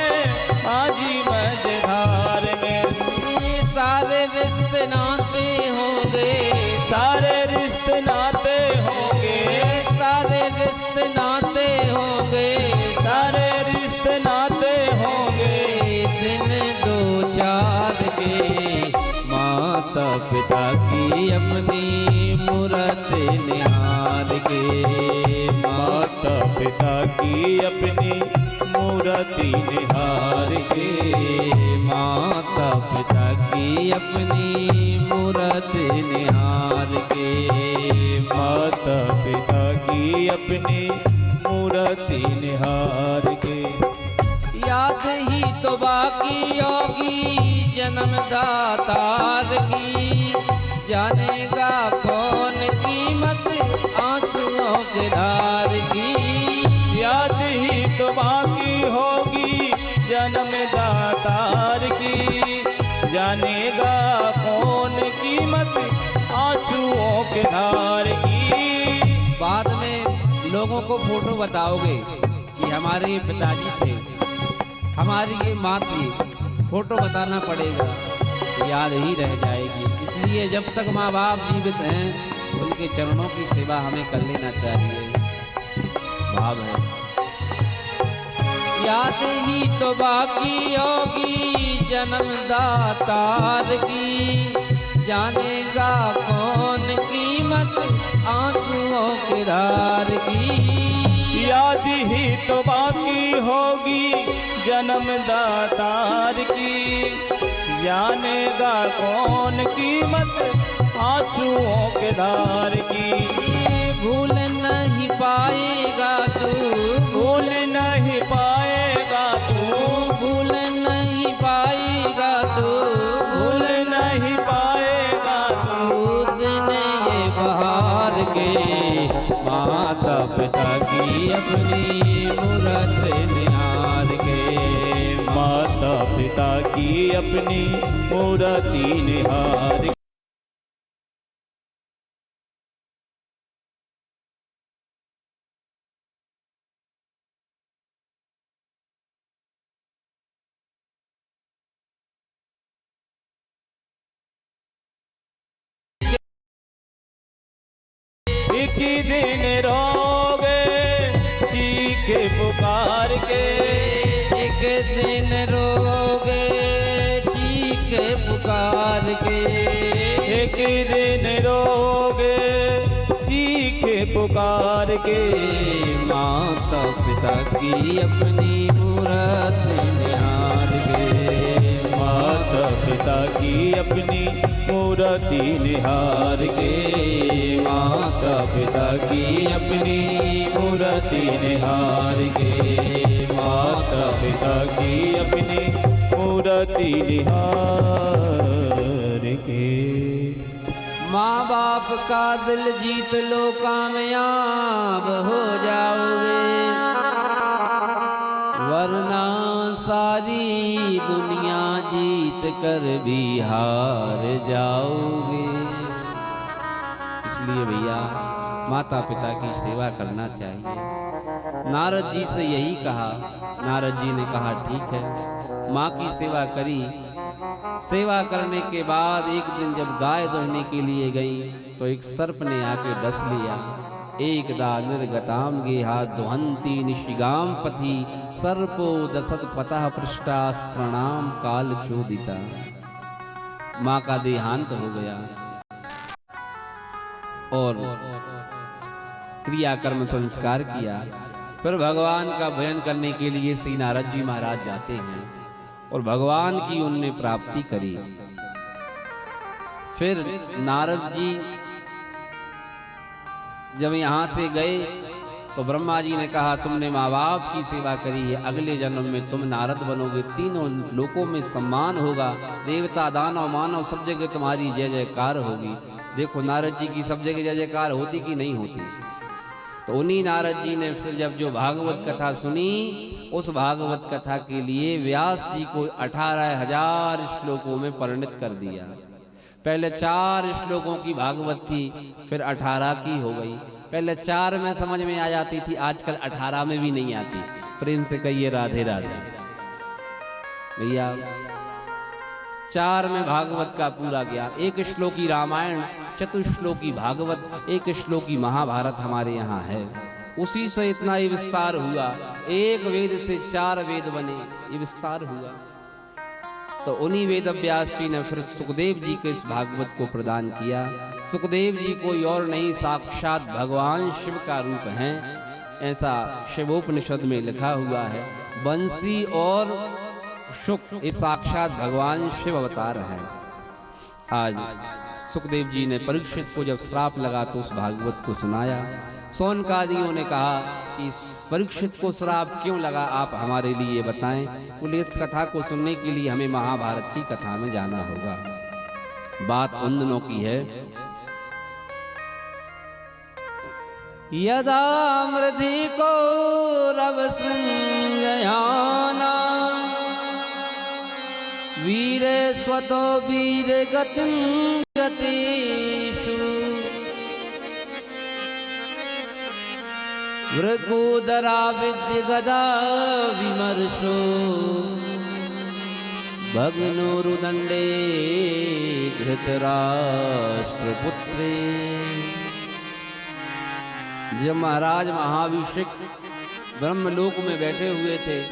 माझी मझधार में। सारे रिश्ते नाते होंगे, सारे रिश्ते नाते होंगे, सारे रिश्ते नाते होंगे, सारे रिश्ते नाते होंगे। दिन दो चार के माता पिता की अपनी मूरत निहार के। माता पिता की अपनी मूर्ति निहार के। माता पिता की अपनी मूरत निहार के। माता पिता की अपनी मूर्ति निहार के। याद ही तो बाकी होगी जन्मदातार की। जानेगा कौन कीमत आंसुओं के धार की। याद ही तो बाकी होगी जन्मदातार की। जानेगा कौन कीमत आंसुओं के धार की। बाद में लोगों को फोटो बताओगे कि हमारे ये पिताजी थे, हमारी ये माँ थी, फोटो बताना पड़ेगा, याद ही रह जाएगी। इसलिए जब तक माँ बाप जीवित हैं उनके चरणों की सेवा हमें कर लेना चाहिए। भाव है। याद ही तो बाकी होगी जन्मदातार की। जानेगा कौन कीमत आंसुओं के धार की। याद ही तो बाकी होगी जन्मदातार की। जानेगा कौन कीमत आंसुओं के धार की। भूल नहीं पाएगा तू, भूल नहीं पाएगा तू, भूल नहीं पाएगा तू, भूल नहीं पाएगा तू। दिन ये बहार के माता पिता की अपनी मूरत निहार की अपनी मूर्ति निहार एक दिन रोगे चीखे पुकार के, एक दिन रोगे चीखे पुकार के, एक दिन रोगे चीखे पुकार के। माता पिता की अपनी मूर्ति निहार के, माता पिता की अपनी मूर्ति निहार के, माता पिता की अपनी मूर्ति निहार के, माता पिता की अपनी मूर्ति निहार के। माँ बाप का दिल जीत लो कामयाब हो जाओगे, वरना सारी दुनिया जीत कर भी हार जाओगे। इसलिए भैया माता पिता की सेवा करना चाहिए। नारद जी से यही कहा, नारद जी ने कहा ठीक है, माँ की सेवा करी। सेवा करने के बाद एक दिन जब गाय दोहने के लिए गई तो एक सर्प ने आके डस लिया। एकदा निर्गताम गेहा दुहंती निशिगाम पथि, सर्पो दसत पतः पृष्ठास प्रणाम काल चोदिता। माँ का देहांत हो गया और क्रियाकर्म संस्कार किया। फिर भगवान का भजन करने के लिए श्री नारद जी महाराज जाते हैं और भगवान की उनने प्राप्ति करी। फिर नारद जी जब यहाँ से गए तो ब्रह्मा जी ने कहा तुमने माँ बाप की सेवा करी है, अगले जन्म में तुम नारद बनोगे, तीनों लोकों में सम्मान होगा, देवता दानव मानव सब जगह तुम्हारी जय जयकार होगी। देखो नारद जी की सब जगह जय जयकार होती कि नहीं होती। तो उन्हीं नारद जी ने फिर जब जो भागवत कथा सुनी, उस भागवत कथा के लिए व्यास जी को 18,000 श्लोकों में परिणित कर दिया। पहले 4 श्लोकों की भागवत थी, फिर 18 की हो गई। पहले 4 में समझ में आ जाती थी, आजकल 18 में भी नहीं आती। प्रेम से कहिए राधे राधे। भैया 4 में भागवत का पूरा ज्ञान, 1 श्लोकी रामायण, चतुश्लोकी भागवत, 1 श्लोकी महाभारत हमारे यहाँ है। उसी से इतना ये विस्तार हुआ, 1 वेद से 4 वेद बने, ये विस्तार हुआ। तो उन्हीं वेद व्यास जी ने फिर सुखदेव जी को इस भागवत को प्रदान किया। सुखदेव जी कोई और नहीं, साक्षात भगवान शिव का रूप हैं, ऐसा शिवोपनिषद में लिखा हुआ है। बंसी और शुक ये साक्षात भगवान शिव अवतार हैं। आज सुखदेव जी ने परीक्षित को जब श्राप लगा तो उस भागवत को सुनाया। सौनकादियों ने कहा कि इस परीक्षित को श्राप क्यों लगा, आप हमारे लिए बताएं। बोले इस कथा को सुनने के लिए हमें महाभारत की कथा में जाना होगा। बात उन दिनों की है, यदा मृधि को रव संजयाना, वीर स्वतो वीर गतिं गतेषु, वृकोदरा विद्य गदा विमर्शो, भग्नोरुदंडे धृतराष्ट्रपुत्रे। जब महाराज महाभिषेक ब्रह्मलोक में बैठे हुए थे,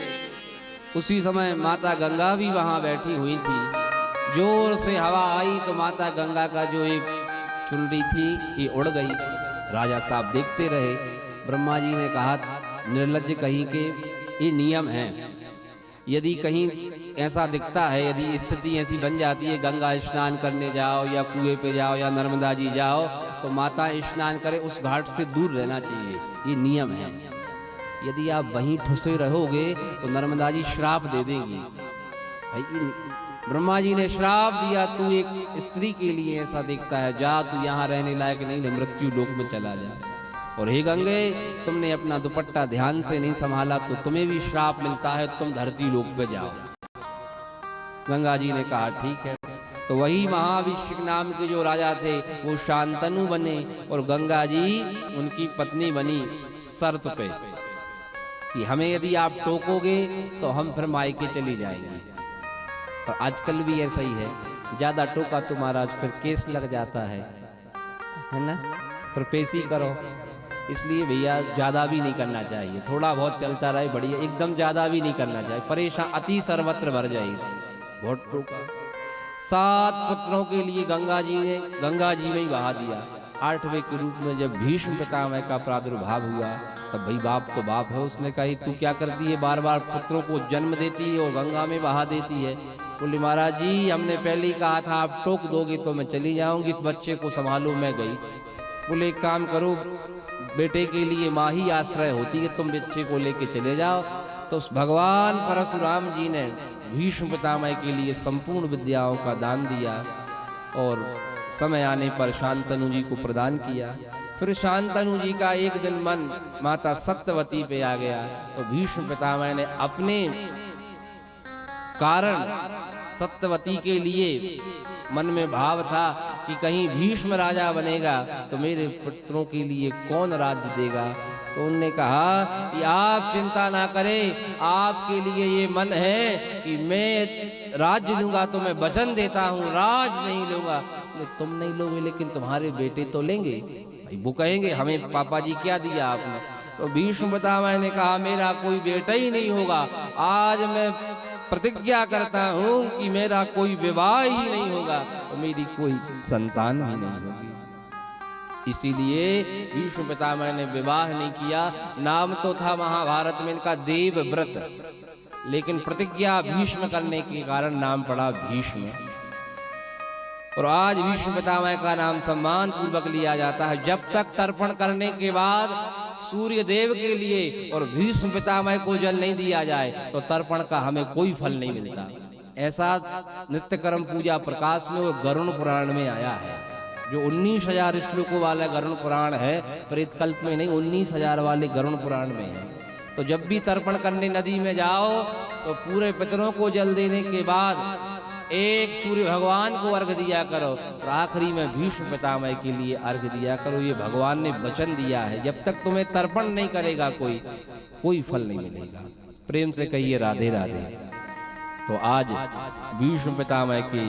उसी समय माता गंगा भी वहां बैठी हुई थी। जोर से हवा आई तो माता गंगा का जो एक चुनरी थी ये उड़ गई। राजा साहब देखते रहे। ब्रह्मा जी ने कहा निर्लज्ज कहीं के, ये नियम है, यदि कहीं ऐसा दिखता है, यदि स्थिति ऐसी बन जाती है, गंगा स्नान करने जाओ या कुएं पे जाओ या नर्मदा जी जाओ तो माता स्नान करे, उस घाट से दूर रहना चाहिए, ये नियम है। यदि आप वहीं ठुसे रहोगे तो नर्मदा जी श्राप दे देंगी। भाई ब्रह्मा जी ने श्राप दिया, तू एक स्त्री के लिए ऐसा दिखता है, जा तू यहाँ रहने लायक नहीं, मृत्यु लोक में चला जा। और हे गंगे, तुमने अपना दुपट्टा ध्यान से नहीं संभाला तो तुम्हें भी श्राप मिलता है, तुम धरती लोक पे जाओ। गंगा जी ने कहा ठीक है। तो वही महाभिषेक नाम के जो राजा थे वो शांतनु बने और गंगा जी उनकी पत्नी बनी, शर्त पे कि हमें यदि आप टोकोगे तो हम फिर मायके चली जाएंगे। और आजकल भी ऐसा ही है, ज्यादा टोका तो महाराज फिर केस लग जाता है ना, फिर पेशी करो। इसलिए भैया ज्यादा भी नहीं करना चाहिए, थोड़ा बहुत चलता रहे बढ़िया, एकदम ज्यादा भी नहीं करना चाहिए, परेशान अति सर्वत्र भर जाएगी। बहुत टोका। 7 पुत्रों के लिए गंगा जी ने गंगा जी में ही बहा दिया। 8वें के रूप में जब भीष्म पितामह का प्रादुर्भाव हुआ तब भाई बाप तो बाप है, उसने कहा तू क्या करती है, बार बार पुत्रों को जन्म देती है और गंगा में बहा देती है। बोले महाराज जी हमने पहले ही कहा था आप टोक दोगे तो मैं चली जाऊंगी, इस बच्चे को संभालो। मैं गई। बोले एक काम करो, बेटे के लिए माँ ही आश्रय होती है, तुम बच्चे को लेके चले जाओ। तो उस भगवान परशुराम जी ने भीष्म पितामह के लिए संपूर्ण विद्याओं का दान दिया और समय आने पर शांतनु जी को प्रदान किया। फिर शांतनु जी का एक दिन मन माता सत्यवती पे आ गया, तो भीष्म पितामह ने अपने कारण सत्यवती के लिए मन में भाव था कि कहीं भीष्म राजा बनेगा तो मेरे पुत्रों के लिए कौन राज्य देगा। तो उनने कहा कि आप चिंता ना करें, आपके लिए ये मन है कि मैं राज्य दूंगा तो मैं वचन देता हूँ राज नहीं लूंगा। तुम नहीं लोगे लेकिन तुम्हारे बेटे तो लेंगे। भाई वो कहेंगे हमें पापा जी क्या दिया आपने। तो भीष्म पितामह ने कहा मेरा कोई बेटा ही नहीं होगा, आज मैं प्रतिज्ञा करता हूं कि मेरा कोई विवाह ही नहीं होगा और मेरी कोई संतान भी नहीं होगी। इसीलिए भीष्म पितामह ने विवाह नहीं किया। नाम तो था महाभारत में इनका देवव्रत, लेकिन प्रतिज्ञा भीष्म करने के कारण नाम पड़ा भीष्म। और आज भीष्म पितामह का नाम सम्मान पूर्वक लिया जाता है। जब तक तर्पण करने के बाद सूर्य देव के लिए और भीष्म पितामह को जल नहीं दिया जाए तो तर्पण का हमें कोई फल नहीं मिलता। ऐसा नित्य कर्म पूजा प्रकाश में वो गरुड़ पुराण में आया है, जो 19,000 श्लोकों वाला गरुड़ पुराण है, प्रेत कल्प में नहीं, 19,000 वाले गरुड़ पुराण में है। तो जब भी तर्पण करने नदी में जाओ तो पूरे पितरों को जल देने के बाद एक सूर्य भगवान को अर्घ दिया करो और आखिरी में भीष्म पितामह के लिए अर्घ दिया करो। ये भगवान ने वचन दिया है, जब तक तुम्हें तर्पण नहीं करेगा कोई फल नहीं मिलेगा। प्रेम से कहिए राधे राधे। तो आज भीष्म पितामह की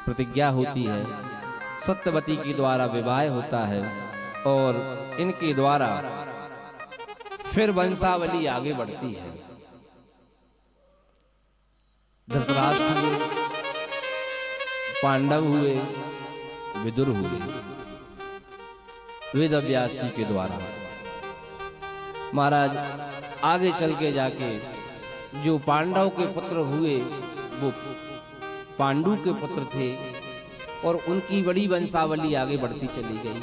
प्रतिज्ञा होती है, सत्यवती के द्वारा विवाह होता है और इनके द्वारा फिर वंशावली आगे बढ़ती है। धृतराष्ट्र हुए, पांडव हुए, विदुर हुए, वेद व्यास जी के द्वारा। महाराज आगे चल के जाके जो पांडव के पुत्र हुए वो पांडु के पुत्र थे और उनकी बड़ी वंशावली आगे बढ़ती चली गई।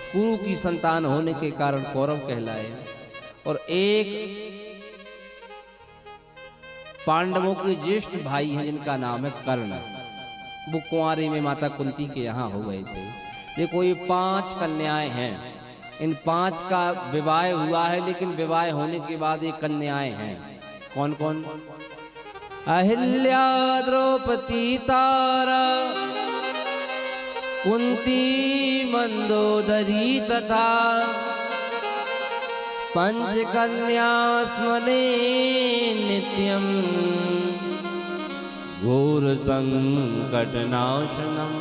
कुरु की संतान होने के कारण कौरव कहलाए और एक पांडवों के ज्येष्ठ भाई हैं जिनका नाम है कर्ण। वो कुंवारे में माता कुंती के यहाँ हो गए थे। देखो ये 5 कन्याएं हैं, इन 5 का विवाह हुआ है, लेकिन विवाह होने के बाद ये कन्याएं हैं। कौन कौन? अहिल्या, द्रौपदी, तारा, कुंती, मंदोदरी तथा पंचकन्या स्मरे नित्यम घोर संकट नाशनम।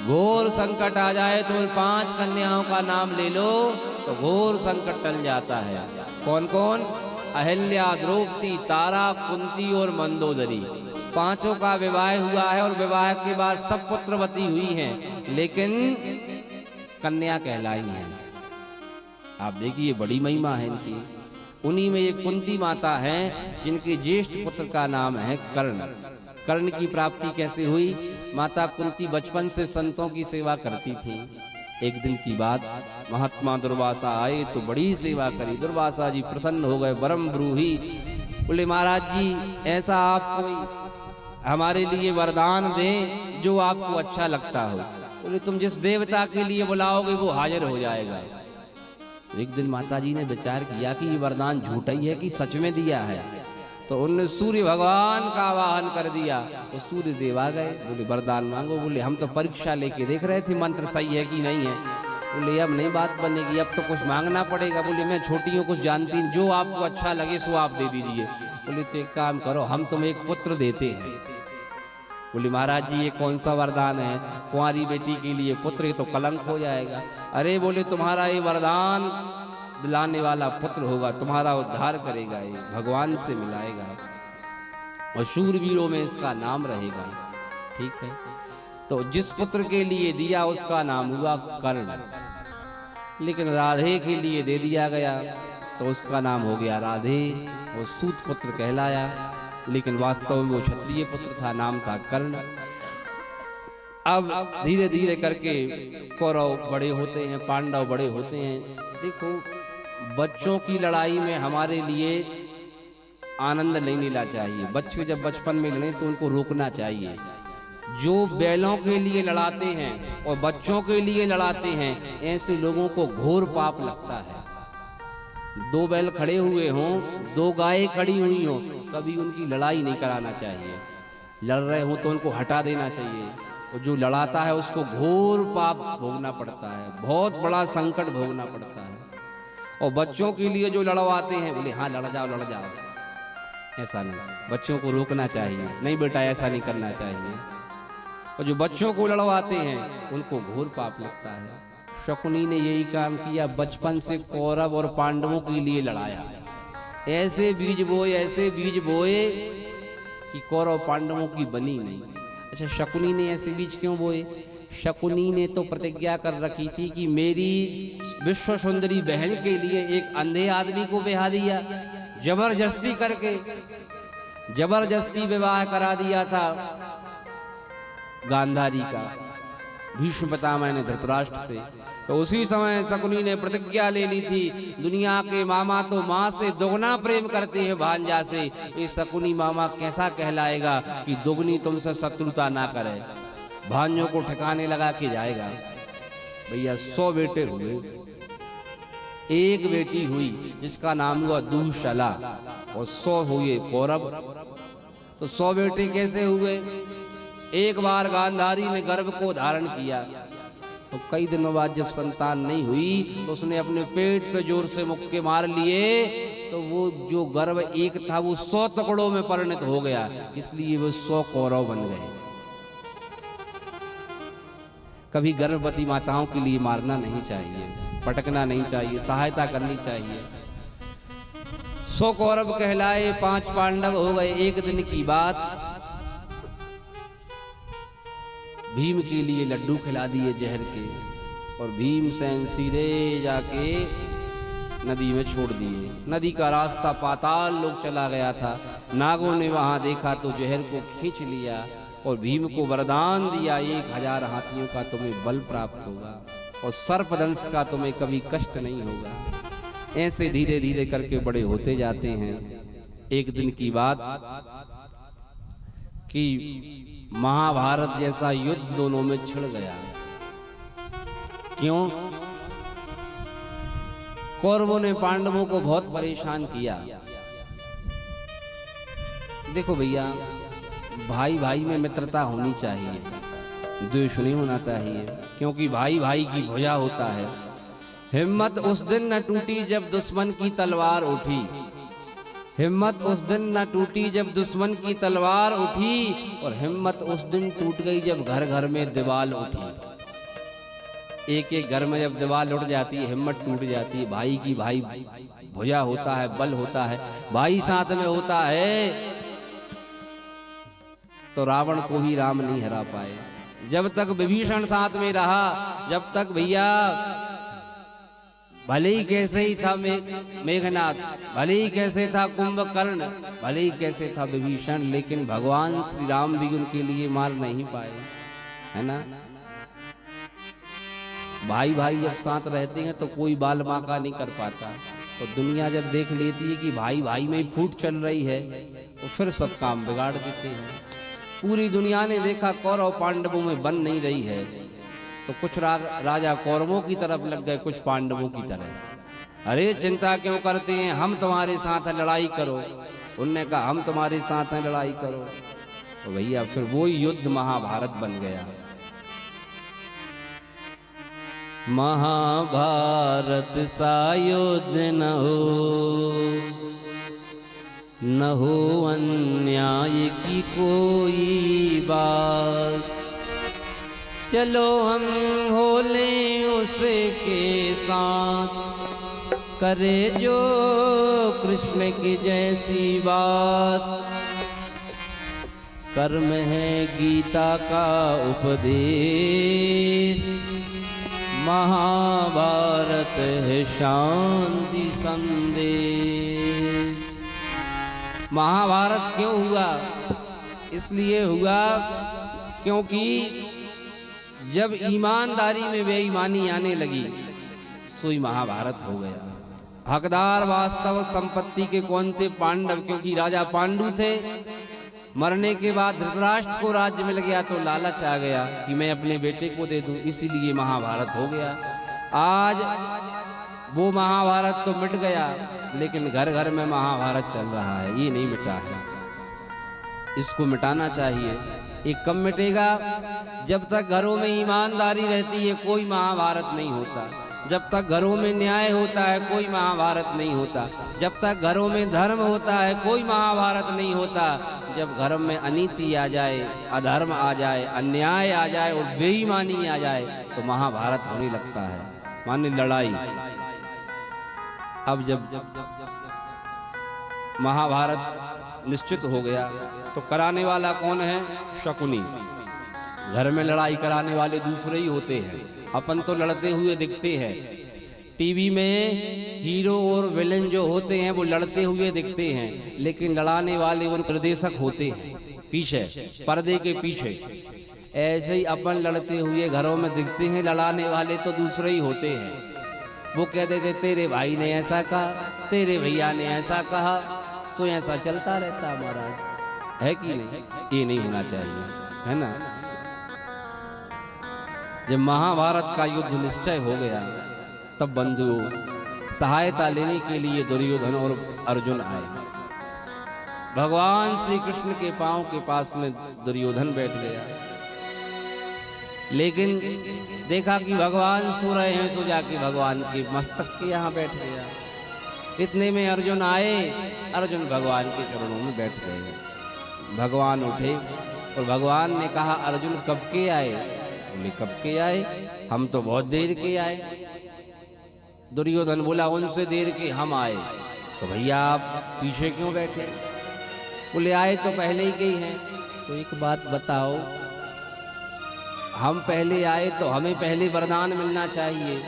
घोर संकट आ जाए तो उन 5 कन्याओं का नाम ले लो तो घोर संकट टल जाता है। कौन कौन? अहिल्या, द्रौपदी, तारा, कुंती और मंदोदरी। 5 का विवाह हुआ है और विवाह के बाद सब पुत्रवती हुई हैं, लेकिन कन्या कहलाई हैं। आप देखिए बड़ी महिमा है इनकी। उन्हीं में एक कुंती माता हैं जिनके ज्येष्ठ पुत्र का नाम है कर्ण। कर्ण की प्राप्ति कैसे हुई? माता कुंती बचपन से संतों की सेवा करती थी। एक दिन की बात, महात्मा दुर्वासा आए तो बड़ी सेवा करी। दुर्वासा जी प्रसन्न हो गए, वरम ब्रूहि। बोले महाराज जी ऐसा आप कोई हमारे लिए वरदान दें जो आपको अच्छा लगता हो। बोले तुम जिस देवता के लिए बुलाओगे वो हाजिर हो जाएगा। तो एक दिन माता जी ने विचार किया कि ये वरदान झूठा ही है कि सच में दिया है। तो उनने सूर्य भगवान का आवाहन कर दिया। तो सूर्य देव आ गए, बोले वरदान मांगो। बोले हम तो परीक्षा लेके देख रहे थे मंत्र सही है कि नहीं है। बोले अब नहीं बात बनेगी, अब तो कुछ मांगना पड़ेगा। बोले मैं छोटी हूँ, कुछ जानती नहीं, जो आपको अच्छा लगे सो आप दे दीजिए। बोले तो एक काम करो, हम तुम्हें एक पुत्र देते हैं। बोले महाराज जी ये कौन सा वरदान है, कुंवारी बेटी के लिए पुत्र, ये तो कलंक हो जाएगा। अरे बोले तुम्हारा ये वरदान दिलाने वाला पुत्र होगा, तुम्हारा उद्धार करेगा, ये भगवान से मिलाएगा और शूरवीरों में इसका नाम रहेगा। ठीक है, तो जिस पुत्र के लिए दिया उसका नाम हुआ कर्ण, लेकिन राधे के लिए दे दिया गया तो उसका नाम हो गया राधे और सूत पुत्र कहलाया। लेकिन वास्तव में वो क्षत्रिय पुत्र था, नाम था कर्ण। अब धीरे धीरे करके कौरव बड़े होते हैं, पांडव बड़े होते हैं। देखो बच्चों की लड़ाई में हमारे लिए आनंद नहीं लेना चाहिए। बच्चे जब बचपन में लड़े तो उनको रोकना चाहिए। जो बैलों के लिए लड़ाते हैं और बच्चों के लिए लड़ाते हैं, ऐसे लोगों को घोर पाप लगता है। दो बैल खड़े हुए हों, दो गायें खड़ी हुई हों, कभी उनकी लड़ाई नहीं कराना चाहिए। लड़ रहे हों तो उनको हटा देना चाहिए। और जो लड़ाता है उसको घोर पाप भोगना पड़ता है, बहुत बड़ा संकट भोगना पड़ता है। और बच्चों के लिए जो लड़वाते हैं, बोले हाँ लड़ जाओ लड़ जाओ, ऐसा नहीं, बच्चों को रोकना चाहिए, नहीं बेटा ऐसा नहीं करना चाहिए। और जो बच्चों को लड़वाते हैं उनको घोर पाप लगता है। शकुनी ने यही काम किया, बचपन से कौरव और पांडवों के लिए लड़ाया। ऐसे बीज बोए कि कौरव पांडवों की बनी नहीं। अच्छा, शकुनी ने ऐसे बीज क्यों बोए? शकुनी ने तो प्रतिज्ञा कर रखी थी कि मेरी विश्व सुंदरी बहन के लिए एक अंधे आदमी को ब्याह दिया, जबरदस्ती करके जबरदस्ती विवाह करा दिया था गांधारी का, भीष्म पितामह ने धृतराष्ट्र से। तो उसी समय शकुनी ने प्रतिज्ञा ले ली थी, दुनिया के मामा तो माँ से दोगुना प्रेम करते हैं भांजा से, ये शकुनी मामा कैसा कहलाएगा कि दोगुनी तुमसे शत्रुता ना करे, भांजों को ठिकाने लगा के जाएगा। भैया 100 बेटे हुए, एक बेटी हुई जिसका नाम हुआ दुःशला और 100 हुए कौरव। तो 100 बेटे कैसे हुए? एक बार गांधारी ने गर्भ को धारण किया, तो कई दिनों बाद जब संतान नहीं हुई तो उसने अपने पेट पे जोर से मुक्के मार लिए, तो वो जो गर्भ एक था वो 100 टुकड़ों में परिणत हो गया। इसलिए वो 100 कौरव बन गए। कभी गर्भवती माताओं के लिए मारना नहीं चाहिए, पटकना नहीं चाहिए, सहायता करनी चाहिए। 100 कौरव कहलाए, 5 पांडव हो गए। एक दिन की बात, भीम के लिए लड्डू खिला दिए जहर के, और भीमसेन सीधे जाके नदी में छोड़ दिए। नदी का रास्ता पाताल लोक चला गया था। नागों ने वहां देखा तो जहर को खींच लिया और भीम को वरदान दिया, 1000 हाथियों का तुम्हें बल प्राप्त होगा और सर्पदंश का तुम्हें कभी कष्ट नहीं होगा। ऐसे धीरे धीरे करके बड़े होते जाते हैं। एक दिन की बात कि महाभारत जैसा युद्ध दोनों में छिड़ गया। क्यों? कौरवों ने पांडवों को बहुत परेशान किया। देखो भैया, भाई भाई में मित्रता होनी चाहिए, द्वेष नहीं होना चाहिए, क्योंकि भाई भाई की भुजा होता है। हिम्मत उस दिन न टूटी जब दुश्मन की तलवार उठी, हिम्मत उस दिन न टूटी जब दुश्मन की तलवार उठी, और हिम्मत उस दिन टूट गई जब घर घर में दीवार उठी। एक एक घर में जब दीवार उठ जाती है, हिम्मत टूट जाती है। भाई की भाई भुजा होता है, बल होता है, भाई साथ में होता है, तो रावण को भी राम नहीं हरा पाए। जब तक विभीषण साथ में रहा, जब तक भैया भले ही कैसे ही था मेघनाथ, भले ही कैसे था कुंभकर्ण, भले ही कैसे था विभीषण, लेकिन भगवान श्री राम भी उनके लिए मार नहीं पाए, है ना। भाई भाई जब साथ रहते हैं तो कोई बाल बांका नहीं कर पाता। तो दुनिया जब देख लेती है कि भाई भाई में फूट चल रही है, तो फिर सब काम बिगाड़ देते हैं। पूरी दुनिया ने देखा कौरव पांडवों में बन नहीं रही है, तो कुछ राजा कौरवों की तरफ लग गए, कुछ पांडवों की तरफ। अरे चिंता क्यों करते हैं, हम तुम्हारे साथ लड़ाई करो। उनने कहा हम तुम्हारे साथ हैं, लड़ाई करो। तो भैया फिर वो युद्ध महाभारत बन गया। महाभारत सा युद्ध न हो अन्याय की कोई बात, चलो हम हो लें उसके साथ, करे जो कृष्ण की जैसी बात। कर्म है गीता का उपदेश, महाभारत है शांति संदेश। महाभारत क्यों हुआ? इसलिए हुआ क्योंकि जब ईमानदारी में बेईमानी आने लगी सोई महाभारत हो गया। हकदार वास्तव संपत्ति के कौन थे? पांडव, क्योंकि राजा पांडु थे। मरने के बाद धृतराष्ट्र को राज्य मिल गया तो लालच आ गया कि मैं अपने बेटे को दे दूं, इसीलिए महाभारत हो गया। आज वो महाभारत तो मिट गया, लेकिन घर घर में महाभारत चल रहा है, ये नहीं मिटा है। इसको मिटाना चाहिए। ये कब मिटेगा? जब तक घरों में ईमानदारी रहती है कोई महाभारत नहीं होता। जब तक घरों में न्याय होता है कोई महाभारत नहीं होता। जब तक घरों में धर्म होता है कोई महाभारत नहीं होता। जब घर में अनीति आ जाए, अधर्म आ जाए, अन्याय आ जाए और बेईमानी आ जाए तो महाभारत होने लगता है, माने लड़ाई। अब जब महाभारत निश्चित हो गया तो कराने वाला कौन है? शकुनी। घर में लड़ाई कराने वाले दूसरे ही होते हैं, अपन तो लड़ते हुए दिखते हैं। टीवी में हीरो और विलेन जो होते हैं वो लड़ते हुए दिखते हैं, लेकिन लड़ाने वाले उन निर्देशक होते हैं पीछे, पर्दे के पीछे। ऐसे ही अपन लड़ते हुए घरों में दिखते हैं, लड़ाने वाले तो दूसरे ही होते हैं। वो कह देते तेरे भाई ने ऐसा कहा, तेरे भैया ने ऐसा कहा, सो ऐसा चलता रहता महाराज, है कि नहीं? ये नहीं होना चाहिए, है ना। जब महाभारत का युद्ध निश्चय हो गया तब बंधुओं सहायता लेने के लिए दुर्योधन और अर्जुन आए। भगवान श्री कृष्ण के पांव के पास में दुर्योधन बैठ गया, लेकिन देखा कि भगवान सो रहे हैं, सो जाके भगवान के मस्तक के यहाँ बैठ गया। इतने में अर्जुन आए, अर्जुन भगवान के चरणों में बैठ गए। भगवान उठे और भगवान ने कहा अर्जुन कब के आए? बोले कब के आए? हम तो बहुत देर के आए। दुर्योधन बोला उनसे देर के हम आए। तो भैया आप पीछे क्यों बैठे? बोले आए तो पहले ही गई हैं। तो एक बात बताओ, हम पहले आए तो हमें पहले वरदान मिलना चाहिए।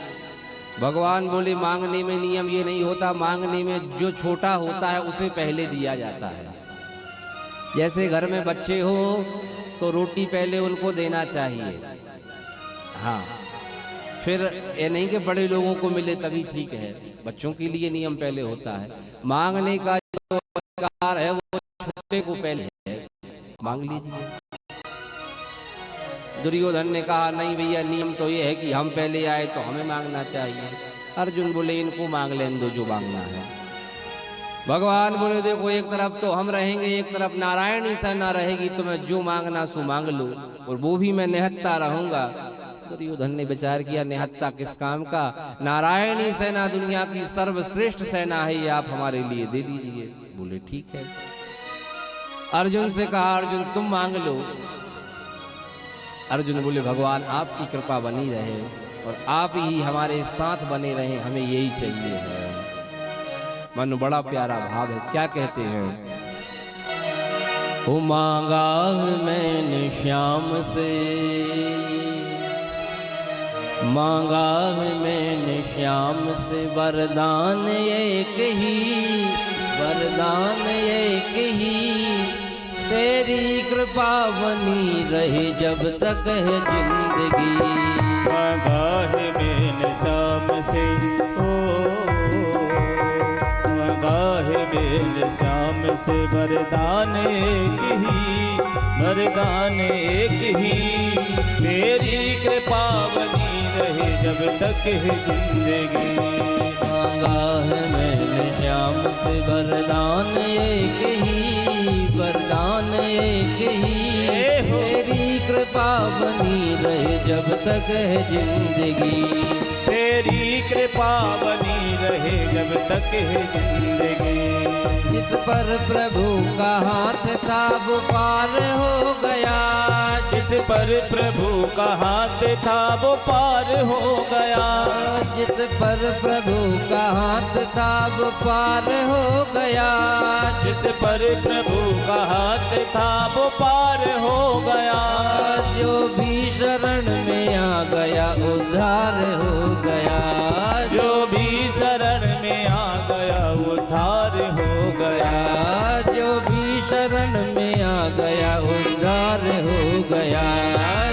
भगवान बोले मांगने में नियम ये नहीं होता, मांगने में जो छोटा होता है उसे पहले दिया जाता है। जैसे घर में बच्चे हो तो रोटी पहले उनको देना चाहिए, हाँ, फिर ये नहीं कि बड़े लोगों को मिले तभी ठीक है। बच्चों के लिए नियम पहले होता है। मांगने का जो अधिकार है वो छोटे को पहले है, मांग लीजिए। दुर्योधन ने कहा नहीं भैया, नियम तो ये है कि हम पहले आए तो हमें मांगना चाहिए। अर्जुन बोले इनको मांग लें दो जो मांगना है। भगवान बोले देखो एक तरफ तो हम रहेंगे, एक तरफ नारायणी सेना रहेगी, तो मैं जो मांगना सो मांग लो, और वो भी मैं निहत्ता रहूंगा। दुर्योधन ने विचार किया निहत्ता किस काम का? नारायणी सेना दुनिया की सर्वश्रेष्ठ सेना है, ये आप हमारे लिए दे दीजिए। बोले ठीक है। अर्जुन से कहा अर्जुन तुम मांग लो। अर्जुन बोले भगवान आपकी कृपा बनी रहे और आप ही हमारे साथ बने रहे, हमें यही चाहिए है। मन बड़ा प्यारा भाव है, क्या कहते हैं? ओ मांगा मैंने श्याम से, मांगा मैंने श्याम से वरदान एक ही, वरदान एक ही, तेरी कृपा बनी रहे जब तक है जिंदगी। मांगा है मैंने श्याम से, मांगा है मैंने श्याम से वरदान एक ही, वरदान एक ही, तेरी कृपा बनी रहे जब तक है जिंदगी। मांगा है मैंने श्याम से वरदान एक ही, वरदान एक ही। तेरी कृपा बनी रहे जब तक है जिंदगी, तेरी कृपा बनी रहे जब तक है जिंदगी। जिस पर प्रभु का हाथ था वो पार हो गया, जिस पर प्रभु का हाथ था वो पार हो गया, जिस पर प्रभु का हाथ था वो पार हो गया, जिस पर प्रभु का हाथ था वो पार हो गया। जो भी शरण में आ गया उद्धार हो गया, जो भी शरण में आ गया उद्धार हो गया, जो भी शरण में आ गया उद्धार हो गया,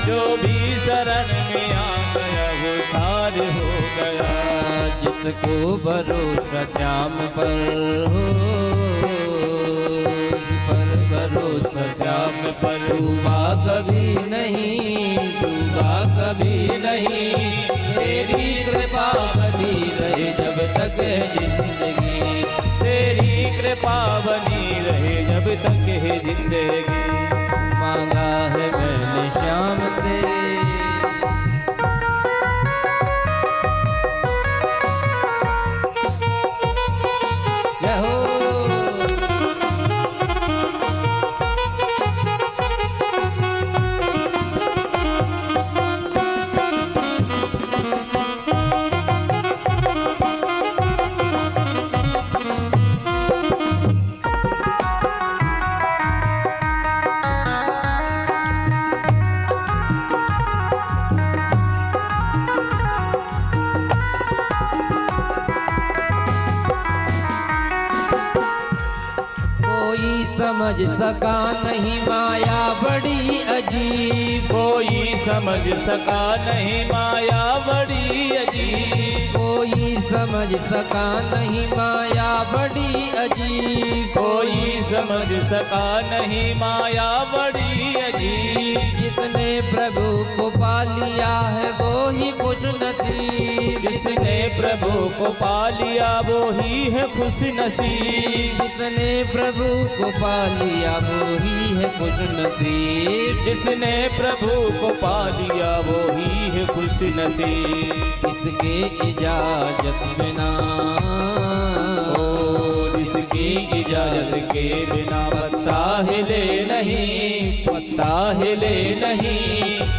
जो भी शरण में आ गया उद्धार हो गया। जिसको भरोसा श्याम पर हो, पर भरोसा श्याम पर डूबा कभी नहीं, डूबा कभी नहीं। तेरी कृपा बनी रहे जब तक है जिंदगी, तेरी कृपा बनी रहे जब तक है जिंदगी। मांगा है मैंने श्याम से, जय हो। समझ सका नहीं माया बड़ी अजीब, कोई समझ सका नहीं माया बड़ी अजीब, कोई समझ सका नहीं माया बड़ी अजीब, कोई समझ सका नहीं माया बड़ी अजीब। जिसने प्रभु को पा लिया है वो ही खुश नसीब, जिसने प्रभु को पा लिया वो ही है खुश नसीब, जिसने प्रभु को पा लिया वो ही है खुश नसीब, जिसने प्रभु को पा लिया वो ही है खुश नसीब। इसके इजाजत बिना, ओ जिसकी इजाजत के बिना पत्ता हिले नहीं, पत्ता हिले नहीं।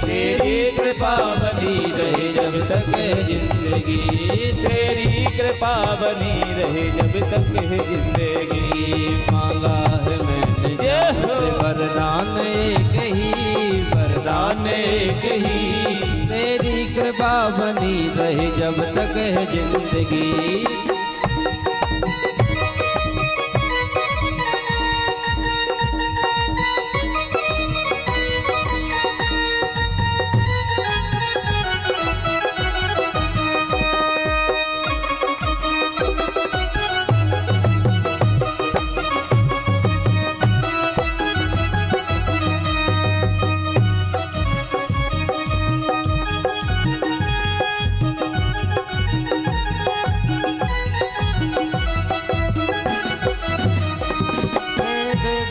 तेरी कृपा बनी रहे जब तक है जिंदगी, तेरी कृपा बनी रहे जब तक है जिंदगी। मांगा है मैंने श्याम से वरदान एक ही, वरदान एक ही। तेरी कृपा बनी रहे जब तक है जिंदगी।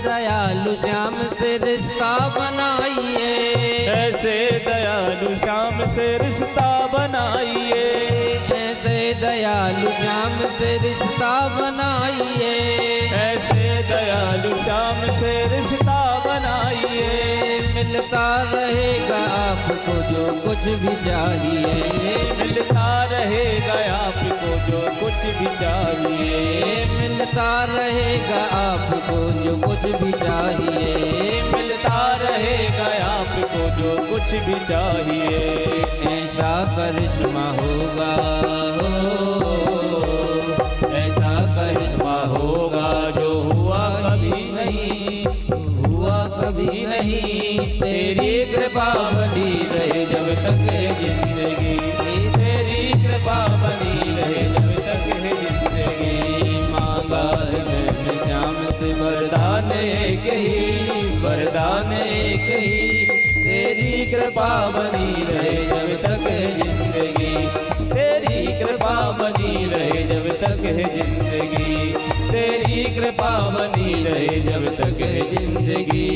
दयालु श्याम से रिश्ता बनाइए, ऐसे दयालु श्याम से रिश्ता बनाइए, ऐसे दयालु श्याम से रिश्ता बनाइए, ऐसे दयालु श्याम से रिश्ता बनाइए। मिलता रहेगा आपको जो कुछ भी चाहिए, मिलता रहेगा आपको जो कुछ भी चाहिए, मिलता रहेगा आपको जो कुछ भी चाहिए, मिलता रहेगा आपको जो कुछ भी चाहिए। ऐसा करिश्मा होगा, ऐसा करिश्मा होगा जो हुआ कभी नहीं, हुआ कभी नहीं। तेरी कृपा बनी रहे जब तक है जिंदगी, तेरी कृपा बनी रहे जब तक है जिंदगी। मांगा है मैंने श्याम से वरदान एक ही, वरदान एक ही। तेरी कृपा बनी रहे जब तक है जिंदगी, तेरी कृपा बनी रहे जब तक है जिंदगी, तेरी कृपा बनी रहे जब तक है जिंदगी,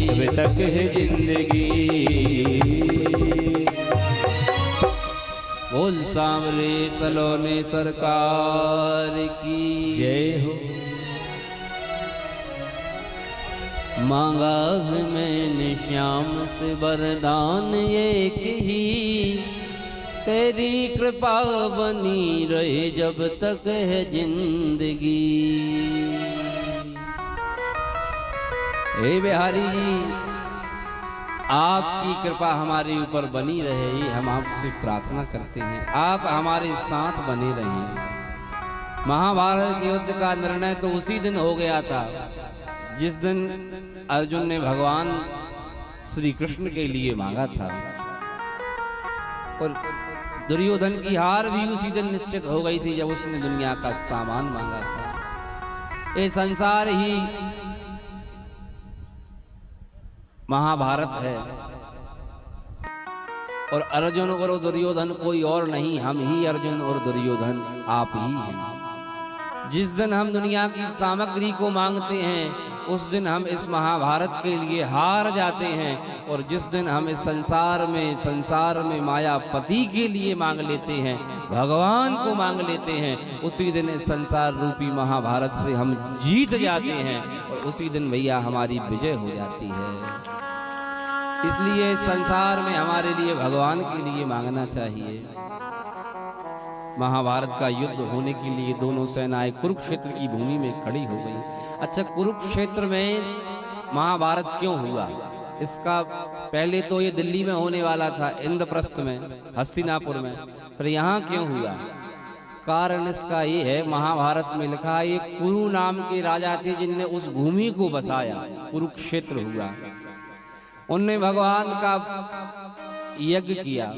जब तक है जिंदगी। बोल सांवरे सलोने सरकार की जय हो। मांगा है मैंने श्याम से वरदान एक ही, तेरी कृपा बनी रहे जब तक है जिंदगी। हे बिहारी जी, आपकी कृपा हमारे ऊपर बनी रहे, ये हम आपसे प्रार्थना करते हैं। आप हमारे साथ बने रहें। महाभारत के युद्ध का निर्णय तो उसी दिन हो गया था जिस दिन अर्जुन ने भगवान श्री कृष्ण के लिए मांगा था, और दुर्योधन की हार भी उसी दिन निश्चित हो गई थी जब उसने दुनिया का सामान मांगा था। ये संसार ही महाभारत है, और अर्जुन और दुर्योधन कोई और नहीं, हम ही अर्जुन और दुर्योधन आप ही हैं। जिस दिन हम दुनिया की सामग्री को मांगते हैं उस दिन हम इस महाभारत के लिए हार जाते हैं, और जिस दिन हम इस संसार में मायापति के लिए मांग लेते हैं, भगवान को मांग लेते हैं, उसी दिन इस संसार रूपी महाभारत से हम जीत जाते हैं, और उसी दिन भैया हमारी विजय हो जाती है। इसलिए संसार में हमारे लिए भगवान के लिए मांगना चाहिए। महाभारत का युद्ध होने के लिए दोनों सेनाएं कुरुक्षेत्र की भूमि में खड़ी हो गई। अच्छा, कुरुक्षेत्र में महाभारत क्यों हुआ? इसका पहले तो ये दिल्ली में होने वाला था, इंद्रप्रस्थ में, हस्तिनापुर में, पर यहाँ क्यों हुआ? कारण इसका ये है, महाभारत में लिखा है, ये कुरु नाम के राजा थे जिनने उस भूमि को बसाया, कुरुक्षेत्र हुआ। उनने भगवान का यज्ञ किया,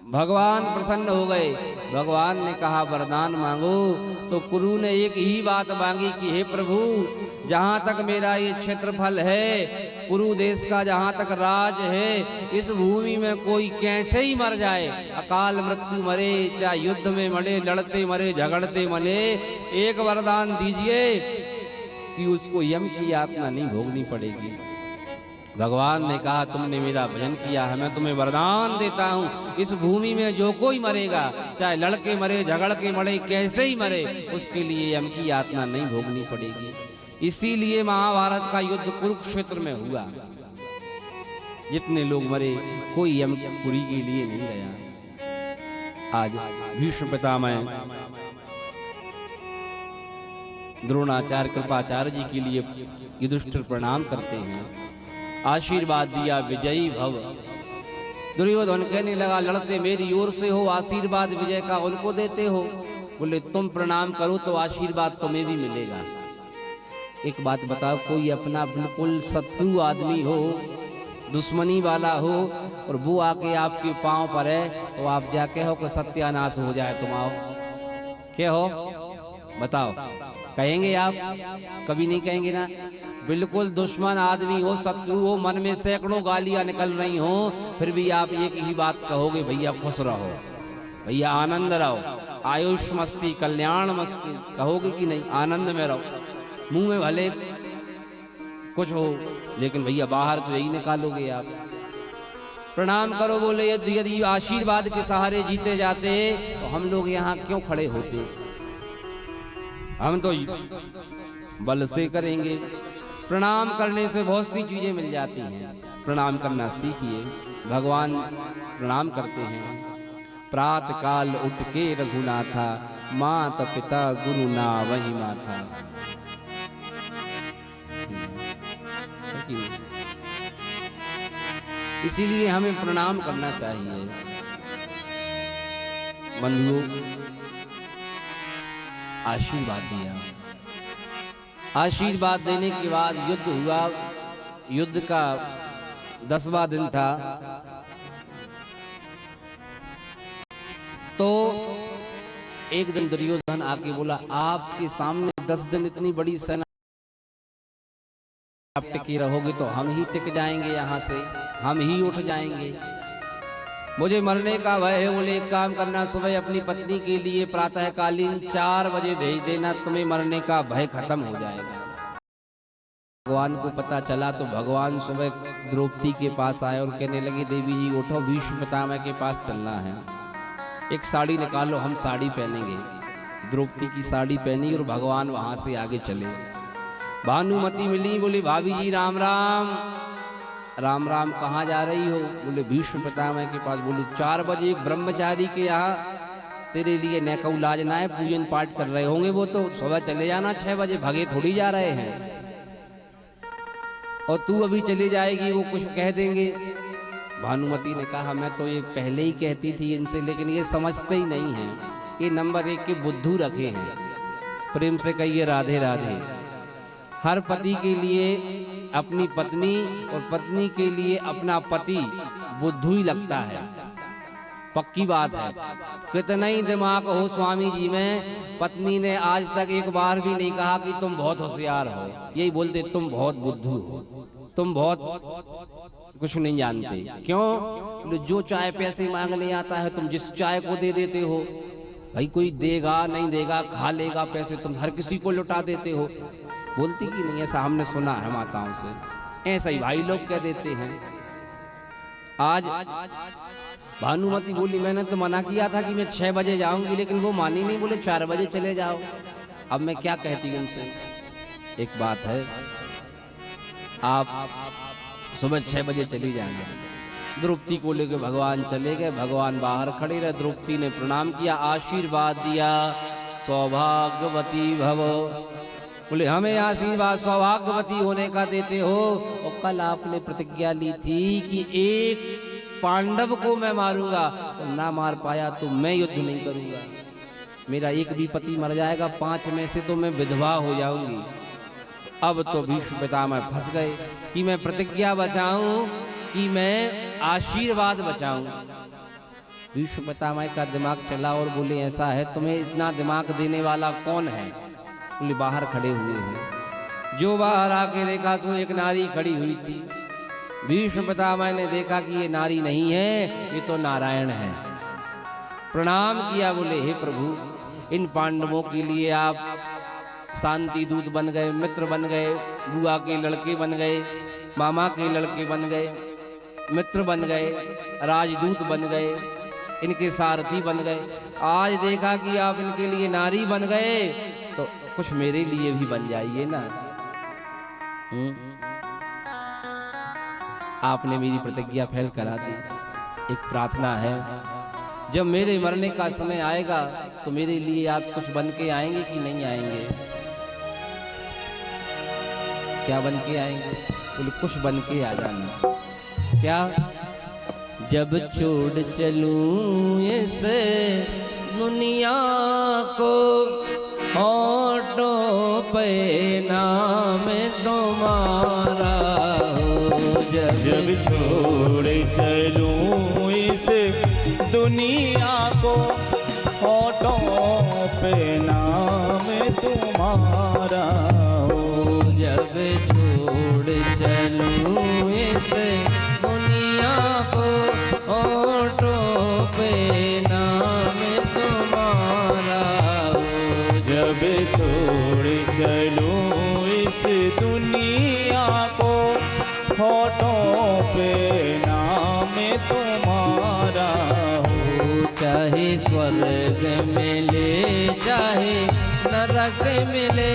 भगवान प्रसन्न हो गए। भगवान ने कहा वरदान मांगो, तो कुरु ने एक ही बात मांगी कि हे प्रभु, जहाँ तक मेरा ये क्षेत्रफल है, कुरु देश का जहाँ तक राज है, इस भूमि में कोई कैसे ही मर जाए, अकाल मृत्यु मरे, चाहे युद्ध में मरे, लड़ते मरे, झगड़ते मरे, एक वरदान दीजिए कि उसको यम की यातना नहीं भोगनी पड़ेगी। भगवान ने कहा तुमने मेरा भजन किया है, मैं तुम्हें वरदान देता हूँ, इस भूमि में जो कोई मरेगा, चाहे लड़के मरे, झगड़ के मरे, कैसे ही मरे, उसके लिए यम की यातना नहीं भोगनी पड़ेगी। इसीलिए महाभारत का युद्ध कुरुक्षेत्र में हुआ। जितने लोग मरे, कोई यमपुरी के लिए नहीं गया। आज भीष्म पितामह, द्रोणाचार्य, कृपाचार्य जी के लिए युधिष्ठिर प्रणाम करते हैं, आशीर्वाद दिया, विजयी भव। दुर्योधन कहने लगा लड़ते मेरी ओर से हो, आशीर्वाद विजय का उनको देते हो। बोले तुम प्रणाम करो तो आशीर्वाद तुम्हें भी मिलेगा। एक बात बताओ, कोई अपना बिल्कुल शत्रु आदमी हो, दुश्मनी वाला हो, और वो आके आपके पांव पर है, तो आप जाके हो कि सत्यानाश हो जाए तुम आओ, क्या हो बताओ? कहेंगे आप? कभी नहीं कहेंगे ना। बिल्कुल दुश्मन आदमी हो, शत्रु हो, मन में सैकड़ों गालियां निकल रही हो, फिर भी आप एक ही बात कहोगे, भैया खुश रहो, भैया आनंद रहो, आयुष मस्ती कल्याण मस्ती, कहोगे कि नहीं? आनंद में रहो। मुंह में भले कुछ हो, लेकिन भैया बाहर तो यही निकालोगे आप। प्रणाम करो। बोले यदि आशीर्वाद के सहारे जीते जाते तो हम लोग यहाँ क्यों खड़े होते? हम तो बल से करेंगे। प्रणाम करने से बहुत सी चीजें मिल जाती हैं। प्रणाम करना सीखिए। भगवान प्रणाम करते हैं। प्रातः काल उठ के रघुनाथा, माता पिता गुरु ना वही माथा। इसीलिए हमें प्रणाम करना चाहिए। बंधुओं, आशीर्वाद दिया। आशीर्वाद देने के बाद युद्ध हुआ। युद्ध का 10वां दिन था। तो एक दिन दुर्योधन आके बोला, आपके सामने 10 दिन इतनी बड़ी सेना, आप टिके रहोगे तो हम ही टिक जाएंगे, यहाँ से हम ही उठ जाएंगे। मुझे मरने का भय है। बोले एक काम करना, सुबह अपनी पत्नी के लिए प्रातःकालीन 4 बजे भेज देना, तुम्हें मरने का भय खत्म हो जाएगा। भगवान को पता चला तो भगवान सुबह द्रौपदी के पास आए और कहने लगे, देवी जी उठो, भीष्म पितामह के पास चलना है, एक साड़ी निकालो, हम साड़ी पहनेंगे। द्रौपदी की साड़ी पहनी और भगवान वहां से आगे चले। भानुमति मिली, बोली भाभी जी राम राम। राम राम, कहाँ जा रही हो? बोले भीष्म पितामह के पास। बोले 4 बजे एक ब्रह्मचारी के यहाँ तेरे लिए नैकऊ लाजना है, पूजन पाठ कर रहे होंगे, वो तो सुबह चले जाना 6 बजे, भगे थोड़ी जा रहे हैं, और तू अभी चली जाएगी, वो कुछ कह देंगे। भानुमति ने कहा, मैं तो ये पहले ही कहती थी इनसे, लेकिन ये समझते ही नहीं हैं, ये नंबर 1 के बुद्धू रखे हैं। प्रेम से कहिए राधे राधे। हर पति के लिए अपनी पत्नी और पत्नी के लिए अपना पति बुद्धू ही लगता है, पक्की बात है। कितना ही दिमाग हो स्वामी जी में, पत्नी ने आज तक एक बार भी नहीं कहा कि तुम बहुत होशियार हो, यही बोलते तुम बहुत बुद्धू हो, तुम बहुत कुछ नहीं जानते। क्यों? जो चाय पैसे मांगने आता है तुम जिस चाय को दे देते हो, भाई कोई देगा नहीं देगा, खा लेगा पैसे, तुम हर किसी को लुटा देते हो। बोलती कि नहीं, ऐसा हमने सुना है माताओं से, ऐसा ही भाई लोग कह देते हैं। आज भानुमति बोली, मैंने तो मना किया था कि मैं 6 बजे जाऊंगी, लेकिन वो मानी नहीं, बोले 4 बजे चले जाओ। अब मैं क्या कहती हूँ उनसे? एक बात है, आप सुबह 6 बजे चली जाना। द्रौपदी को लेकर भगवान चले गए। भगवान बाहर खड़े रहे। द्रौपदी ने प्रणाम किया, आशीर्वाद दिया, सौभाग्यवती भव। बोले हमें आशीर्वाद सौभाग्यवती होने का देते हो, और कल आपने प्रतिज्ञा ली थी कि एक पांडव को मैं मारूंगा, और ना मार पाया तो मैं युद्ध नहीं करूंगा, मेरा एक भी पति मर जाएगा, 5 में से तो मैं विधवा हो जाऊंगी। अब तो भीष्म पितामह फंस गए कि मैं प्रतिज्ञा बचाऊं कि मैं आशीर्वाद बचाऊं। भीष्म पितामह का दिमाग चला और बोले, ऐसा है, तुम्हें इतना दिमाग देने वाला कौन है? बोले बाहर खड़े हुए हैं। जो बाहर आके देखा तो एक नारी खड़ी हुई थी। भीष्म पितामह ने देखा कि ये नारी नहीं है, ये तो नारायण है। प्रणाम किया, बोले हे प्रभु, इन पांडवों के लिए आप शांति दूत बन गए, मित्र बन गए, बुआ के लड़के बन गए, मामा के लड़के बन गए, मित्र बन गए, राजदूत बन गए, इनके सारथी बन गए। आज देखा कि आप इनके लिए नारी बन गए, तो कुछ मेरे लिए भी बन जाइए ना। आपने मेरी प्रतिज्ञा फेल करा दी। एक प्रार्थना है, जब मेरे मरने का समय आएगा तो मेरे लिए आप कुछ बन के आएंगे कि नहीं आएंगे? क्या बन के आएंगे? बोले कुछ बन के आ जाना। क्या? जब छोड़ चलूं इस दुनिया को, होठों पे नाम तुम्हारा हो। जब छोड़ चलूं इस दुनिया को, होठों पे नाम तुम्हारा हो। जब छोड़ चलूं इस दुनिया को, होठों पे नाम तुम्हारा हो। जब छोड़ चलूं इस दुनिया को, होठों पे नाम तुम्हारा हो। चाहे स्वर्ग मिले चाहे नरक मिले,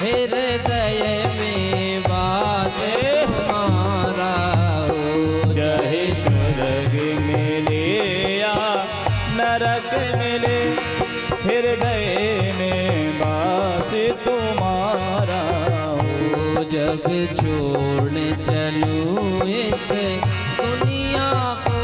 हृदय में वास तुम्हारा हो। चाहे स्वर्ग मिले या नरक मिले, हृदय में वास तुम्हारा हो। जब छोड़ चलूं इस दुनिया को।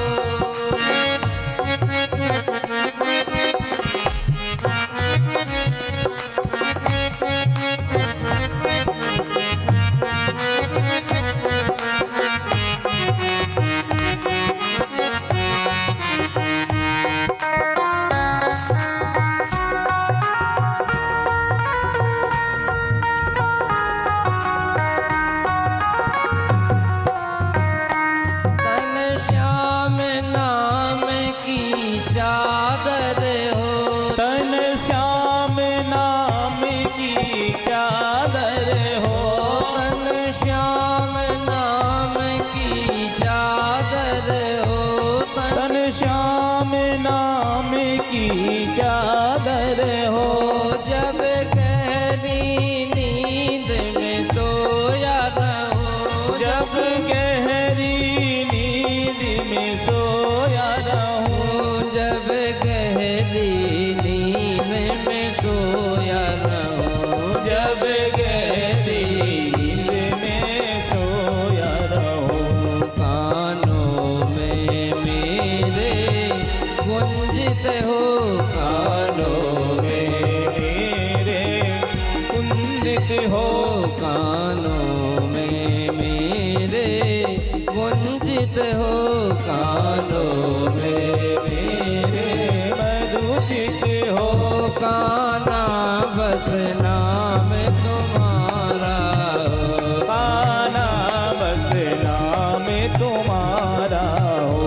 जब गहरी नींद में सोया रहूं, जब गहरी नींद में सोया रहूं, जब गहरी नींद में सोया रहूं, कानों में मेरे गुंजित हो, कानों में मेरे कुंदित हो, कानों में मेरे गुंजित हो, कानों में मेरे मधुचित हो, काना बस नाम तुम्हारा हो, काना बस नाम तुम्हारा हो,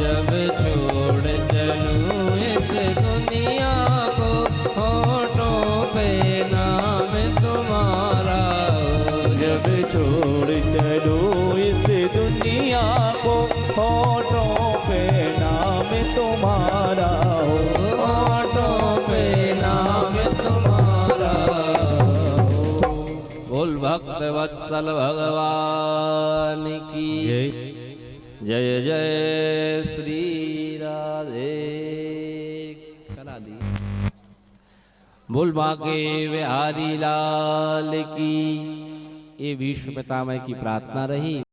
जब छोड़ चलूं इस दुनिया को, होठों पे नाम तुम्हारा हो, जब छोड़ चलो इस दुनिया को, होठों पे नाम तुम्हारा हो, होठों पे नाम तुम्हारा हो। बोल भक्त वत्सल भगवान की जय जय श्री राधे। चला दी। बोल बाके बिहारी लाल की। ये भीष्म पितामह की प्रार्थना रही।